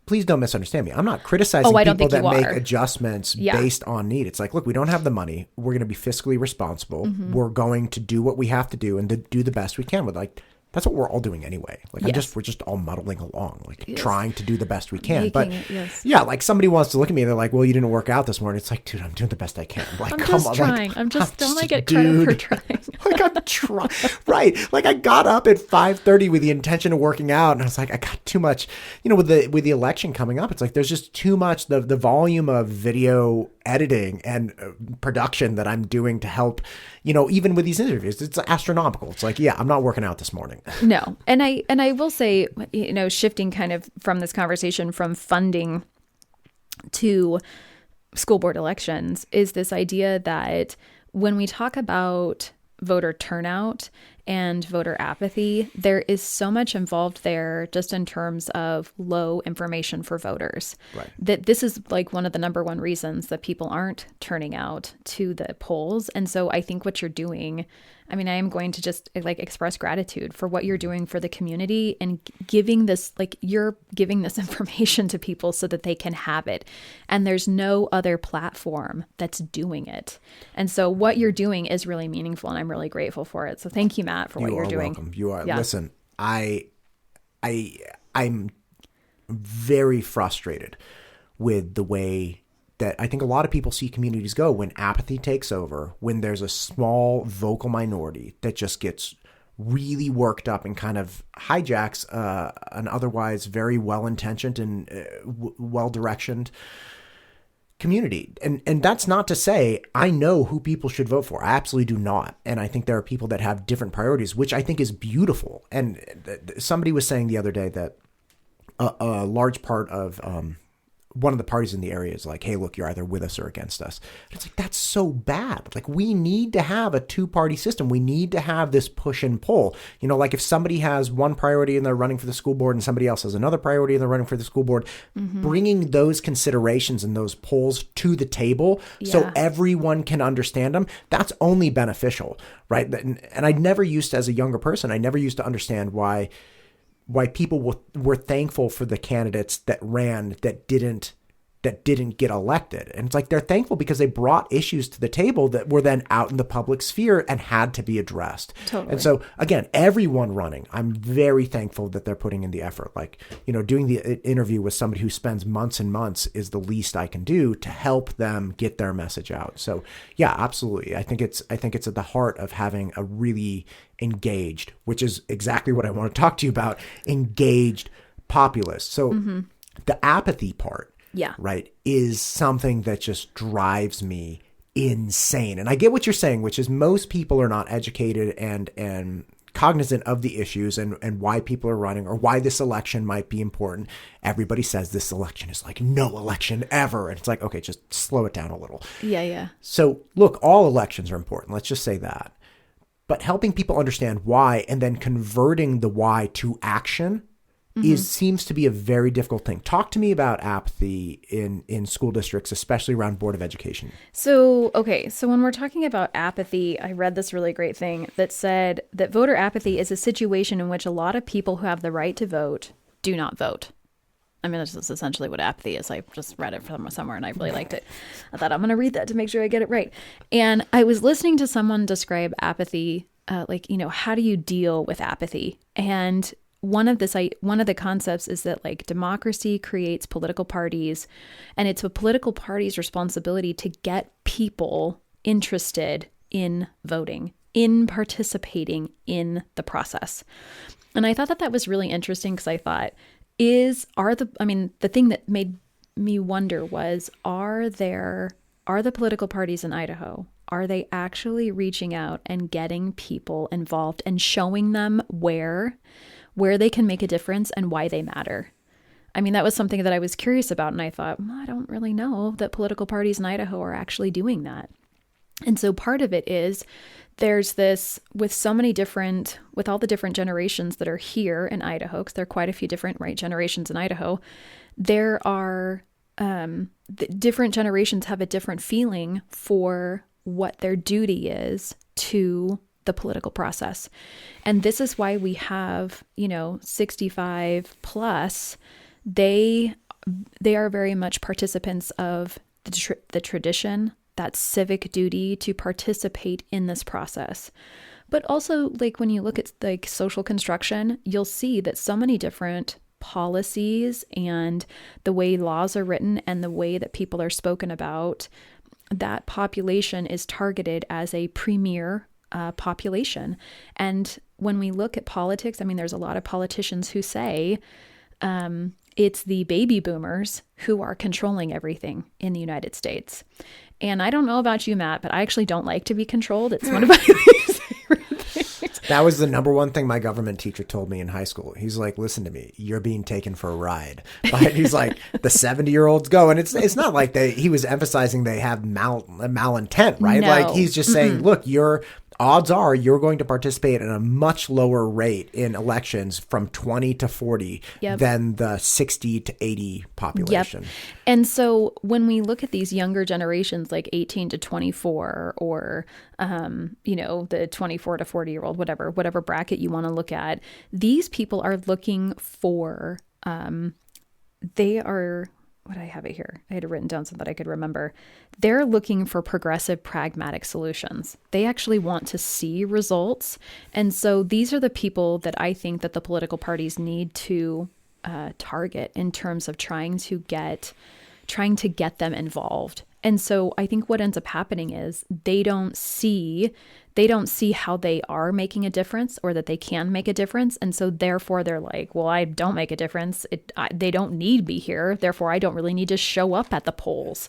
please don't misunderstand me. I'm not criticizing people that make adjustments based on need. It's like, look, we don't have the money. We're going to be fiscally responsible. Mm-hmm. We're going to do what we have to do and to do the best we can with, like, that's what we're all doing anyway. Like, we're just all muddling along, like trying to do the best we can. Like somebody wants to look at me and they're like, well, you didn't work out this morning. It's like, dude, I'm doing the best I can. Like, come on. Trying. Like, I'm just, don't I get credit for trying? Like, I'm trying. Right. Like, I got up at 5:30 with the intention of working out, and I was like, I got too much, with the election coming up. It's like, there's just too much, the volume of video editing and production that I'm doing to help, even with these interviews, it's astronomical. It's like, I'm not working out this morning. No. And I will say, shifting kind of from this conversation from funding to school board elections, is this idea that when we talk about voter turnout and voter apathy, there is so much involved there just in terms of low information for voters. Right. That this is like one of the number one reasons that people aren't turning out to the polls. And so I think what you're doing, I mean, I am going to just like express gratitude for what you're doing for the community and giving this, like you're giving this information to people so that they can have it. And there's no other platform that's doing it. And so what you're doing is really meaningful, and I'm really grateful for it. So thank you, Matt, for what you're doing. Welcome. You are. Yeah. Listen, I'm very frustrated with the way that I think a lot of people see communities go when apathy takes over, when there's a small vocal minority that just gets really worked up and kind of hijacks an otherwise very well-intentioned and well-directioned community. And that's not to say I know who people should vote for. I absolutely do not. And I think there are people that have different priorities, which I think is beautiful. And somebody was saying the other day that a large part of one of the parties in the area is like, hey, look, you're either with us or against us. And it's like, that's so bad. Like, we need to have a 2-party system. We need to have this push and pull. Like if somebody has one priority and they're running for the school board and somebody else has another priority and they're running for the school board, bringing those considerations and those polls to the table so everyone can understand them, that's only beneficial, right? And I never used to, as a younger person, I never used to understand why people were thankful for the candidates that ran that didn't get elected. And it's like, they're thankful because they brought issues to the table that were then out in the public sphere and had to be addressed. Totally. And so again, everyone running, I'm very thankful that they're putting in the effort. Like, doing the interview with somebody who spends months and months is the least I can do to help them get their message out. So yeah, absolutely. I think it's at the heart of having a really engaged, which is exactly what I want to talk to you about, engaged populace. So the apathy part, right, is something that just drives me insane. And I get what you're saying, which is most people are not educated and cognizant of the issues and why people are running or why this election might be important. Everybody says this election is like no election ever. And it's like, okay, just slow it down a little. Yeah. So look, all elections are important. Let's just say that. But helping people understand why and then converting the why to action seems to be a very difficult thing. Talk to me about apathy in school districts, especially around Board of Education. So when we're talking about apathy, I read this really great thing that said that voter apathy is a situation in which a lot of people who have the right to vote do not vote. I mean, that's essentially what apathy is. I just read it from somewhere and I really liked it. I thought I'm going to read that to make sure I get it right. And I was listening to someone describe apathy, how do you deal with apathy? And one of the concepts is that like democracy creates political parties, and it's a political party's responsibility to get people interested in voting, in participating in the process. And I thought that was really interesting because I thought, the thing that made me wonder was, are the political parties in Idaho, are they actually reaching out and getting people involved and showing them where they can make a difference and why they matter? I mean, that was something that I was curious about. And I thought, I don't really know that political parties in Idaho are actually doing that. And so part of it is there's this, with all the different generations that are here in Idaho, because there are quite a few different generations in Idaho, there are different generations have a different feeling for what their duty is to the political process. And this is why we have, 65 plus, they are very much participants of the tradition, that civic duty to participate in this process. But also, like, when you look at like social construction, you'll see that so many different policies and the way laws are written and the way that people are spoken about, that population is targeted as a premier population. And when we look at politics, I mean, there's a lot of politicians who say it's the baby boomers who are controlling everything in the United States. And I don't know about you, Matt, but I actually don't like to be controlled. It's one of my favorite things. That was the number one thing my government teacher told me in high school. He's like, listen to me, you're being taken for a ride. But he's like, the 70-year-olds go. And it's not like he was emphasizing they have malintent, right? No. Like he's just saying, look, odds are you're going to participate at a much lower rate in elections from 20 to 40 than the 60 to 80 population. Yep. And so when we look at these younger generations, like 18 to 24 or, the 24 to 40-year-old, whatever bracket you want to look at, these people are looking for, what I have it here. I had it written down so that I could remember. They're looking for progressive, pragmatic solutions. They actually want to see results. And so these are the people that I think that the political parties need to target in terms of trying to get them involved. And so I think what ends up happening is they don't see how they are making a difference or that they can make a difference. And so therefore they're like, well, I don't make a difference. They don't need me here. Therefore, I don't really need to show up at the polls.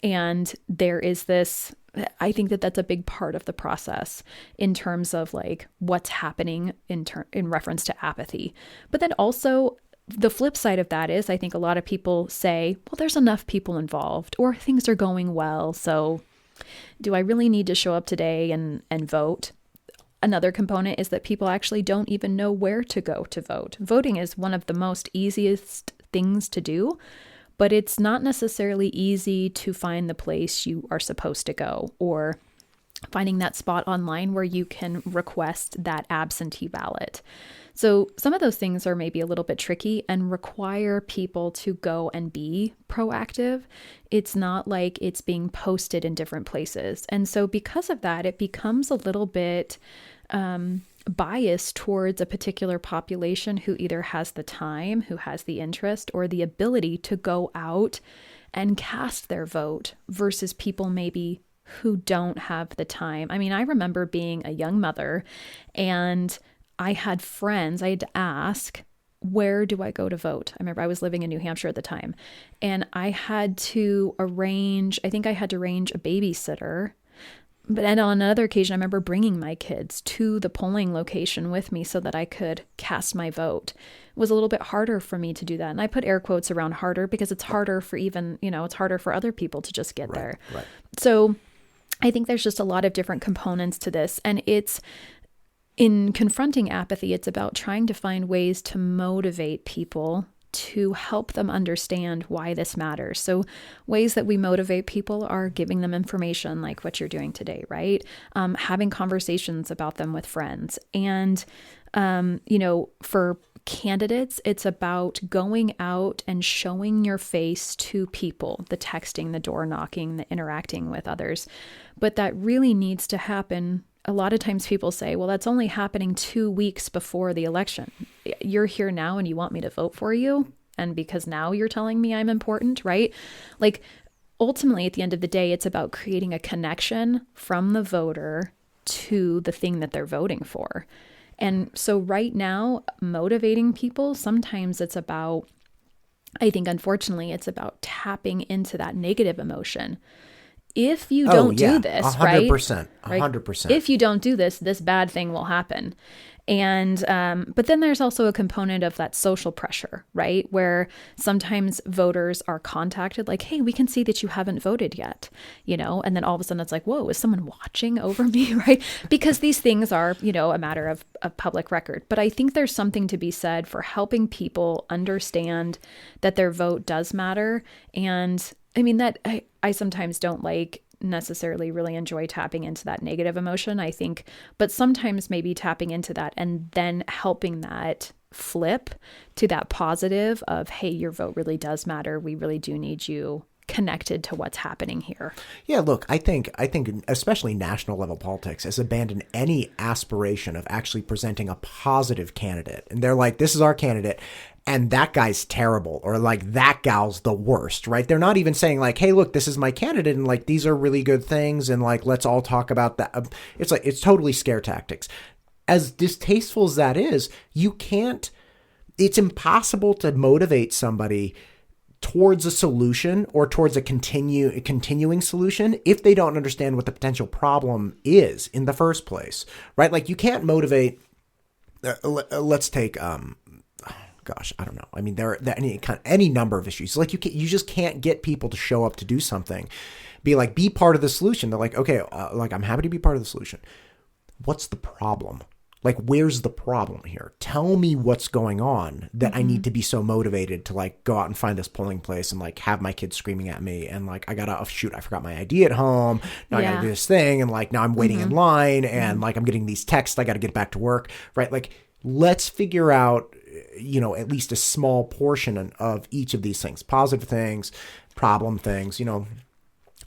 And there is this, I think that that's a big part of the process in terms of like what's happening in reference to apathy. But then also the flip side of that is I think a lot of people say, well, there's enough people involved or things are going well. So do I really need to show up today and vote? Another component is that people actually don't even know where to go to vote. Voting is one of the most easiest things to do, but it's not necessarily easy to find the place you are supposed to go or finding that spot online where you can request that absentee ballot. So some of those things are maybe a little bit tricky and require people to go and be proactive. It's not like it's being posted in different places. And so because of that, it becomes a little bit biased towards a particular population who either has the time, who has the interest, or the ability to go out and cast their vote versus people maybe who don't have the time. I mean, I remember being a young mother and I had friends, I had to ask, where do I go to vote? I remember I was living in New Hampshire at the time and I had to arrange a babysitter. But then on another occasion, I remember bringing my kids to the polling location with me so that I could cast my vote. It was a little bit harder for me to do that. And I put air quotes around harder because it's harder for it's harder for other people to just get there. Right. So I think there's just a lot of different components to this. And in confronting apathy, it's about trying to find ways to motivate people to help them understand why this matters. So ways that we motivate people are giving them information like what you're doing today, right? Having conversations about them with friends. And, for candidates, it's about going out and showing your face to people, the texting, the door knocking, the interacting with others. But that really needs to happen. A lot of times people say, well, that's only happening 2 weeks before the election. You're here now and you want me to vote for you? And because now you're telling me I'm important, right? Like, ultimately, at the end of the day, it's about creating a connection from the voter to the thing that they're voting for. And so right now, motivating people, sometimes it's about, I think, unfortunately, it's about tapping into that negative emotion. If you don't do this, 100%, right? 100%. If you don't do this, this bad thing will happen. And, but then there's also a component of that social pressure, right? Where sometimes voters are contacted like, hey, we can see that you haven't voted yet, and then all of a sudden it's like, whoa, is someone watching over me, right? Because these things are, a matter of public record. But I think there's something to be said for helping people understand that their vote does matter. And I mean, that I sometimes don't necessarily really enjoy tapping into that negative emotion, I think, but sometimes maybe tapping into that and then helping that flip to that positive of, hey, your vote really does matter. We really do need you connected to what's happening here. Yeah, look, I think especially national level politics has abandoned any aspiration of actually presenting a positive candidate. And they're like, this is our candidate and that guy's terrible, or like that gal's the worst, right? They're not even saying like, hey, look, this is my candidate and like these are really good things and like let's all talk about that. It's like, it's totally scare tactics. As distasteful as that is, it's impossible to motivate somebody towards a solution or towards a continuing solution if they don't understand what the potential problem is in the first place, right? Like you can't motivate, let's take, I don't know. I mean, there are any number of issues. Like you just can't get people to show up to do something, be part of the solution. They're like, okay, I'm happy to be part of the solution. What's the problem? Like, where's the problem here? Tell me what's going on that I need to be so motivated to like go out and find this polling place and like have my kids screaming at me. And like, I forgot my ID at home. Now I gotta do this thing. And like, now I'm waiting in line and like, I'm getting these texts. I got to get back to work, right? Like, let's figure out, at least a small portion of each of these things, positive things, problem things,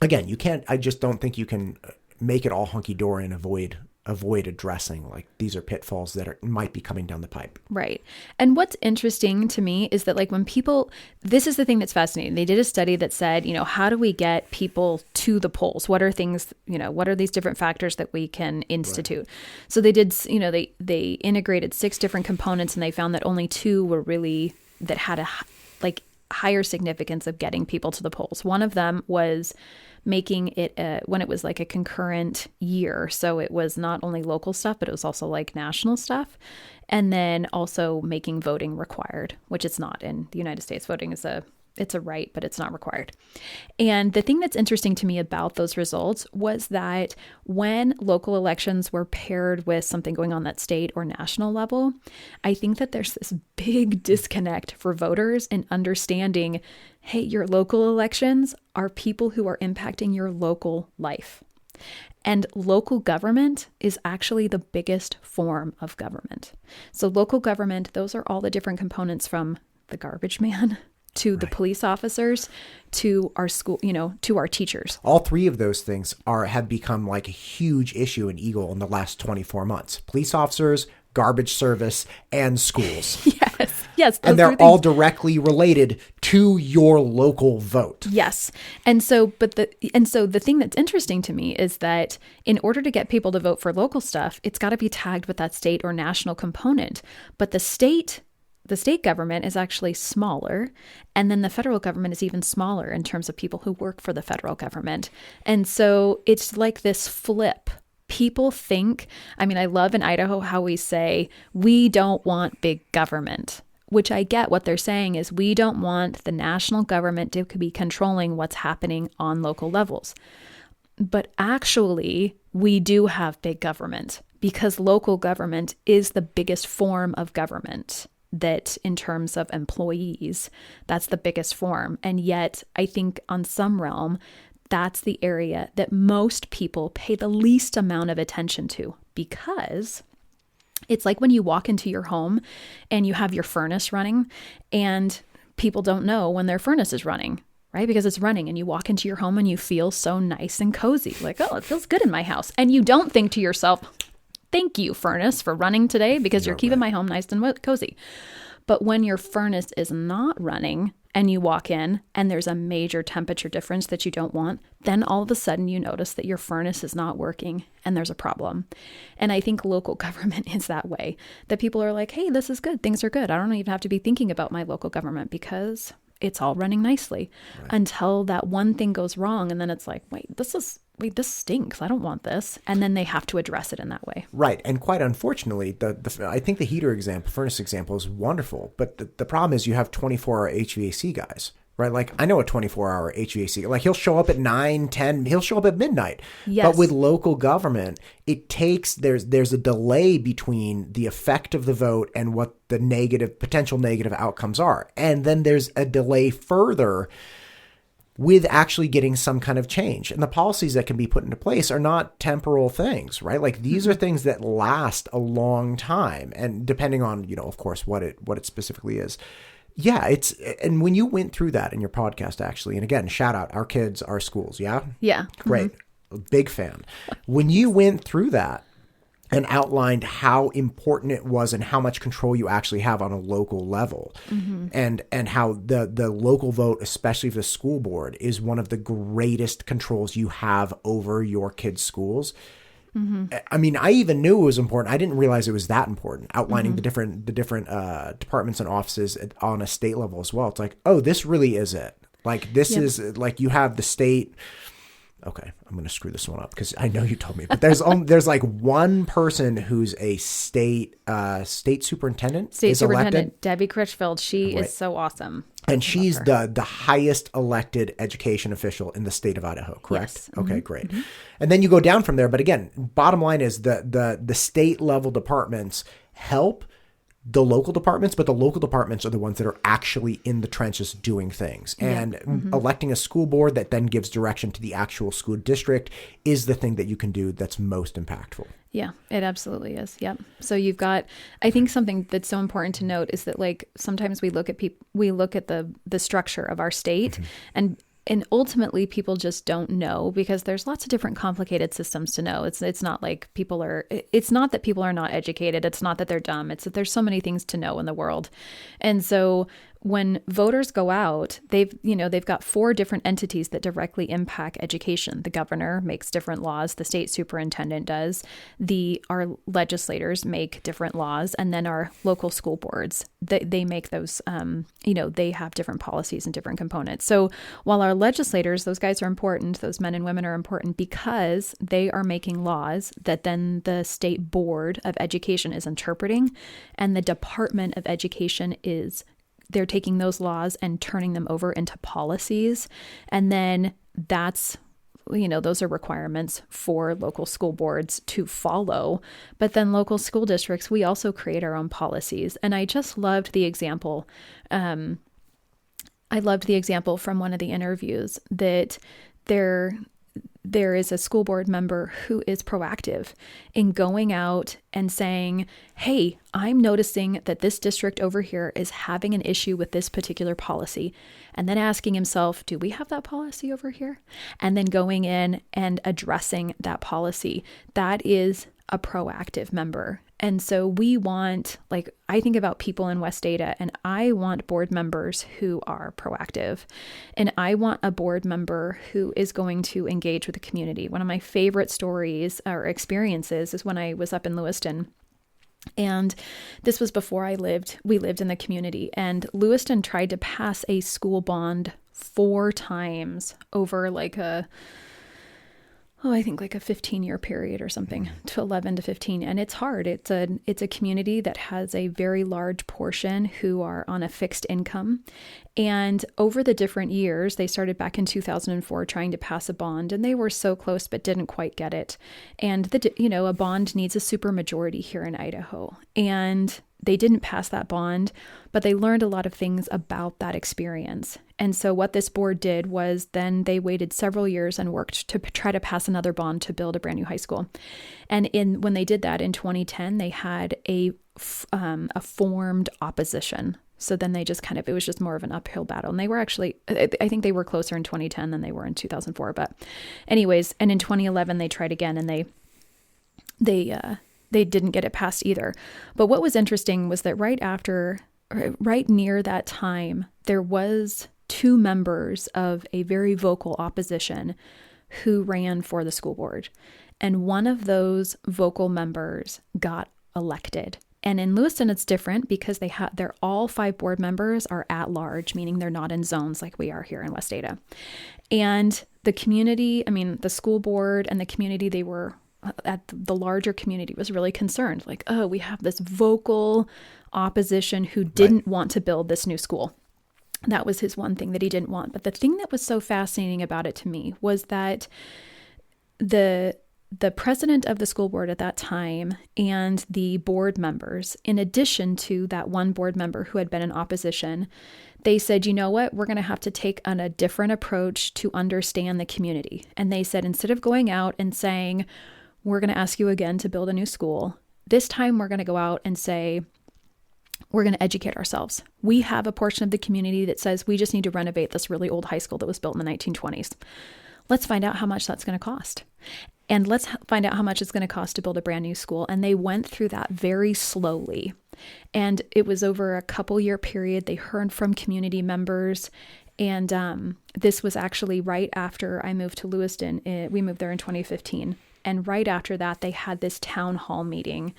again, I just don't think you can make it all hunky dory and avoid addressing like these are pitfalls that might be coming down the pipe. Right. And what's interesting to me is that like when people, this is the thing that's fascinating. They did a study that said, how do we get people to the polls? What are things, what are these different factors that we can institute? Right. So they did, they integrated 6 different components and they found that only 2 were really, that had a higher significance of getting people to the polls. One of them was making it when it was like a concurrent year. So it was not only local stuff, but it was also like national stuff. And then also making voting required, which it's not in the United States. Voting is it's a right, but it's not required. And the thing that's interesting to me about those results was that when local elections were paired with something going on at state or national level, I think that there's this big disconnect for voters in understanding, hey, your local elections are people who are impacting your local life. And local government is actually the biggest form of government. So local government, those are all the different components from the garbage man to the police officers, to our school, to our teachers. All 3 of those things have become like a huge issue in Eagle in the last 24 months. Police officers, garbage service, and schools. Yes. And they're all directly related to your local vote. Yes. And so the thing that's interesting to me is that in order to get people to vote for local stuff, it's got to be tagged with that state or national component. But the state government is actually smaller. And then the federal government is even smaller in terms of people who work for the federal government. And so it's like this flip. People think, I love in Idaho how we say, we don't want big government, which I get what they're saying is we don't want the national government to be controlling what's happening on local levels. But actually, we do have big government because local government is the biggest form of government, that in terms of employees, that's the biggest form. And yet I think on some realm, that's the area that most people pay the least amount of attention to, because it's like when you walk into your home and you have your furnace running and people don't know when their furnace is running, right? Because it's running, and you walk into your home and you feel so nice and cozy. Like, oh, it feels good in my house. And you don't think to yourself, thank you, furnace, for running today, because you're keeping my home nice and cozy. But when your furnace is not running and you walk in and there's a major temperature difference that you don't want, then all of a sudden you notice that your furnace is not working and there's a problem. And I think local government is that way, that people are like, hey, this is good. Things are good. I don't even have to be thinking about my local government because it's all running nicely, until that one thing goes wrong. And then it's like, this stinks. I don't want this. And then they have to address it in that way. Right. And quite unfortunately, I think the heater example, furnace example is wonderful. But the problem is you have 24-hour HVAC guys, right? Like, I know a 24-hour HVAC, like he'll show up at 9, 10, he'll show up at midnight. Yes. But with local government, it takes, there's a delay between the effect of the vote and what the potential negative outcomes are. And then there's a delay further with actually getting some kind of change. And the policies that can be put into place are not temporal things, right? Like, these are things that last a long time. And depending on, of course, what it specifically is. Yeah, and when you went through that in your podcast, actually, and again, shout out our kids, our schools. Yeah. Yeah. Great. Big fan. When you went through that and outlined how important it was and how much control you actually have on a local level, and how the local vote, especially for the school board, is one of the greatest controls you have over your kids' schools. I mean, I even knew it was important. I didn't realize it was that important. Outlining the different departments and offices on a state level as well. It's like, oh, this really is it. Like, this is like, you have the state. Okay, I'm going to screw this one up because I know you told me, but there's like one person who's a state superintendent. State is superintendent, elected. Debbie Critchfield. She is so awesome. And she's the highest elected education official in the state of Idaho, correct? Yes. Okay, great. And then you go down from there. But again, bottom line is the state level departments help the local departments, but the local departments are the ones that are actually in the trenches doing things. And electing a school board that then gives direction to the actual school district is the thing that you can do that's most impactful. Yeah, it absolutely is. Yep. So you've got, I think something that's so important to note is that, like, sometimes we look at the structure of our state, and ultimately people just don't know, because there's lots of different complicated systems to know. It's not like it's not that people are not educated. It's not that they're dumb. It's that there's so many things to know in the world. And so when voters go out, they've got 4 different entities that directly impact education. The governor makes different laws. The state superintendent does. Our legislators make different laws, and then our local school boards, they make those. They have different policies and different components. So while our legislators, those guys are important, those men and women are important because they are making laws that then the state board of education is interpreting, and the Department of Education they're taking those laws and turning them over into policies. And then those are requirements for local school boards to follow. But then local school districts, we also create our own policies. And I just loved the example. I loved the example from one of the interviews that there is a school board member who is proactive in going out and saying, hey, I'm noticing that this district over here is having an issue with this particular policy. And then asking himself, do we have that policy over here? And then going in and addressing that policy. That is a proactive member. And so we want, I think about people in West Ada, and I want board members who are proactive. And I want a board member who is going to engage with the community. One of my favorite stories or experiences is when I was up in Lewiston. And this was before we lived in the community. And Lewiston tried to pass a school bond 4 times over I think like a 15-year period or something, to 11 to 15. And it's hard. It's a community that has a very large portion who are on a fixed income. And over the different years, they started back in 2004 trying to pass a bond, and they were so close but didn't quite get it. And a bond needs a supermajority here in Idaho. And they didn't pass that bond, but they learned a lot of things about that experience. And so what this board did was then they waited several years and worked to try to pass another bond to build a brand new high school. And when they did that in 2010, they had a formed opposition. So then they just it was just more of an uphill battle. And they were actually, I think they were closer in 2010 than they were in 2004. But anyways, and in 2011, they tried again, and they didn't get it passed either. But what was interesting was that right near that time, there was 2 members of a very vocal opposition who ran for the school board. And one of those vocal members got elected. And in Lewiston, it's different because they're all 5 board members are at large, meaning they're not in zones like we are here in West Ada. And the community, the school board and the community, they were at the larger community was really concerned. Like, oh, we have this vocal opposition who didn't want to build this new school. That was his one thing that he didn't want. But the thing that was so fascinating about it to me was that the president of the school board at that time and the board members, in addition to that one board member who had been in opposition, they said, you know what, we're going to have to take on a different approach to understand the community. And they said, instead of going out and saying, we're going to ask you again to build a new school, this time we're going to go out and say, we're going to educate ourselves. We have a portion of the community that says we just need to renovate this really old high school that was built in the 1920s. Let's find out how much that's going to cost. And let's find out how much it's going to cost to build a brand new school. And they went through that very slowly. And it was over a couple-year period. They heard from community members. And this was actually right after I moved to Lewiston. We moved there in 2015. And right after that, they had this town hall meeting.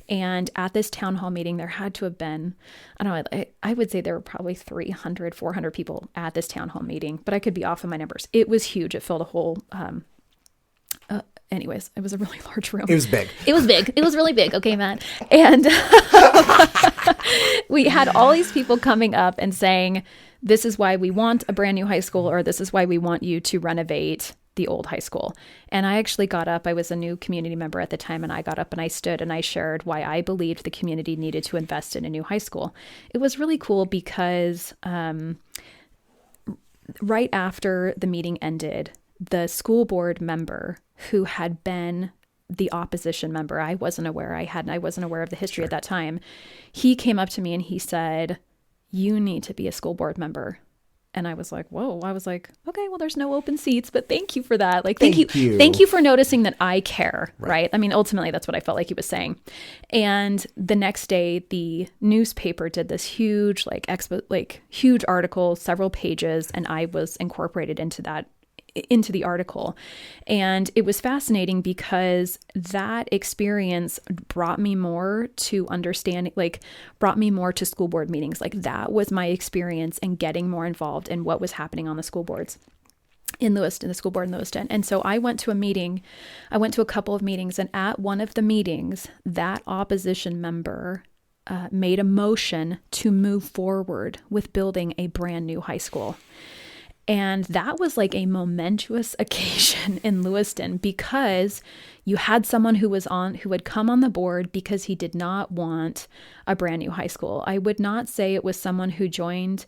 And at this town hall meeting, there had to have been, I would say there were probably 300, 400 people at this town hall meeting, but I could be off in my numbers. It was huge. It filled a whole, anyways, it was a really large room. It was big. It was big. It was really big. Okay, Matt. And we had all these people coming up and saying, this is why we want a brand new high school, or this is why we want you to renovate the old high school. And I actually got up. I was a new community member at the time, and I got up and I stood and I shared why I believed the community needed to invest in a new high school. It was really cool because right after the meeting ended, the school board member who had been the opposition member, I wasn't aware of the history at that time. He came up to me and he said, "You need to be a school board member." And I was like, whoa. I was like, okay, well, there's no open seats, but thank you for that. Like, thank you for noticing that I care, right? Ultimately, that's what I felt like he was saying. And the next day, the newspaper did this huge, huge article, several pages, and I was incorporated into the article. And it was fascinating because that experience brought me more to understanding, brought me more to school board meetings. That was my experience in getting more involved in what was happening on the school boards in Lewiston, the school board in Lewiston. And so I went to a couple of meetings, and at one of the meetings, that opposition member made a motion to move forward with building a brand new high school. And that was like a momentous occasion in Lewiston because you had someone who had come on the board because he did not want a brand new high school. I would not say it was someone who joined.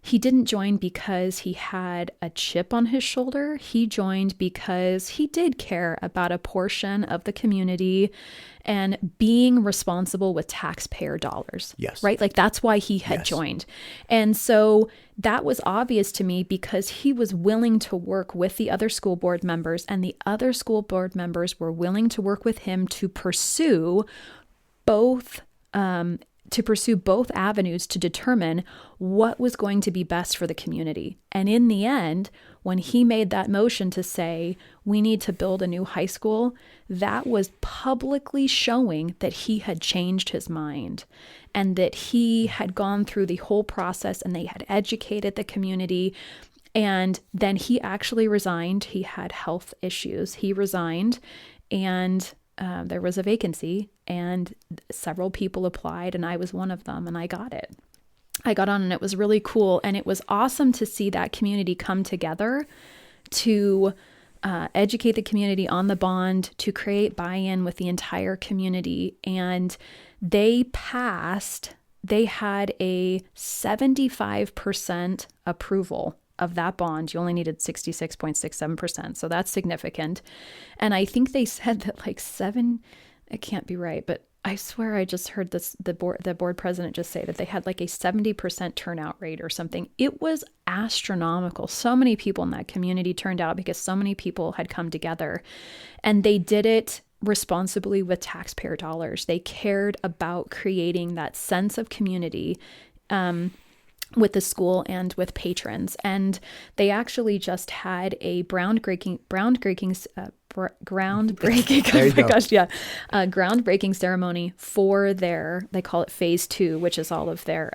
He didn't join because he had a chip on his shoulder. He joined because he did care about a portion of the community and being responsible with taxpayer dollars. Yes. Right? That's why he had joined. And so that was obvious to me because he was willing to work with the other school board members, and the other school board members were willing to work with him to pursue both avenues to determine what was going to be best for the community. And in the end, when he made that motion to say, we need to build a new high school, that was publicly showing that he had changed his mind and that he had gone through the whole process and they had educated the community. And then he actually resigned. He had health issues. He resigned, and there was a vacancy, and several people applied, and I was one of them, and I got it. I got on, and it was really cool. And it was awesome to see that community come together to educate the community on the bond, to create buy-in with the entire community. And they had a 75% approval of that bond. You only needed 66.67%. So that's significant. And I think they said that it can't be right, but I swear I just heard the board president just say that they had like a 70% turnout rate or something. It was astronomical. So many people in that community turned out because so many people had come together, and they did it responsibly with taxpayer dollars. They cared about creating that sense of community with the school and with patrons. And they actually just had a groundbreaking groundbreaking ceremony for they call it phase 2, which is all of their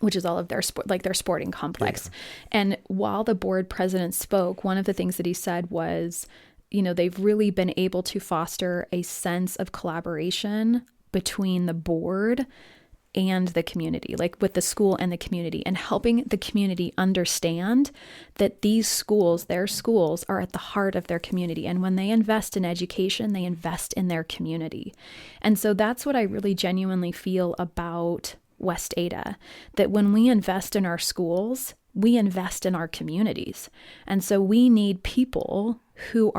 their sporting complex. Yeah. And while the board president spoke, one of the things that he said was, they've really been able to foster a sense of collaboration between the board and the community, like with the school and the community, and helping the community understand that these schools, their schools, are at the heart of their community. And when they invest in education, they invest in their community. And so that's what I really genuinely feel about West Ada, that when we invest in our schools, we invest in our communities. And so we need people who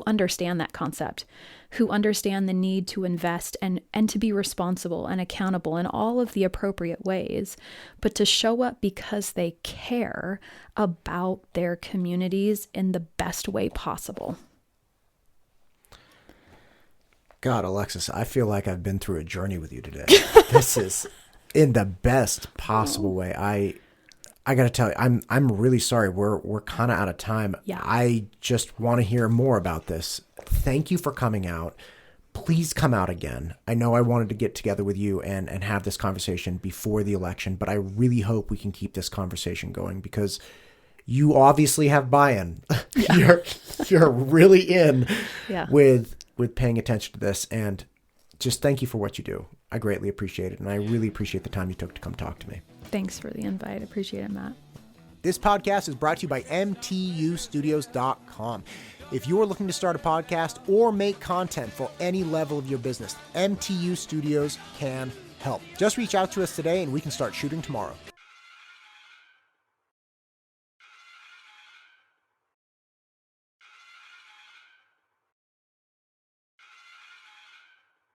understand that concept, who understand the need to invest and to be responsible and accountable in all of the appropriate ways, but to show up because they care about their communities in the best way possible. God, Alexis, I feel like I've been through a journey with you today. This is in the best possible way. I got to tell you, I'm really sorry. We're kind of out of time. Yeah. I just want to hear more about this. Thank you for coming out. Please come out again. I know I wanted to get together with you and have this conversation before the election, but I really hope we can keep this conversation going because you obviously have buy-in. Yeah. You're really in with paying attention to this, and just thank you for what you do. I greatly appreciate it, and I really appreciate the time you took to come talk to me. Thanks for the invite. I appreciate it, Matt. This podcast is brought to you by MTUstudios.com. If you are looking to start a podcast or make content for any level of your business, MTU Studios can help. Just reach out to us today and we can start shooting tomorrow.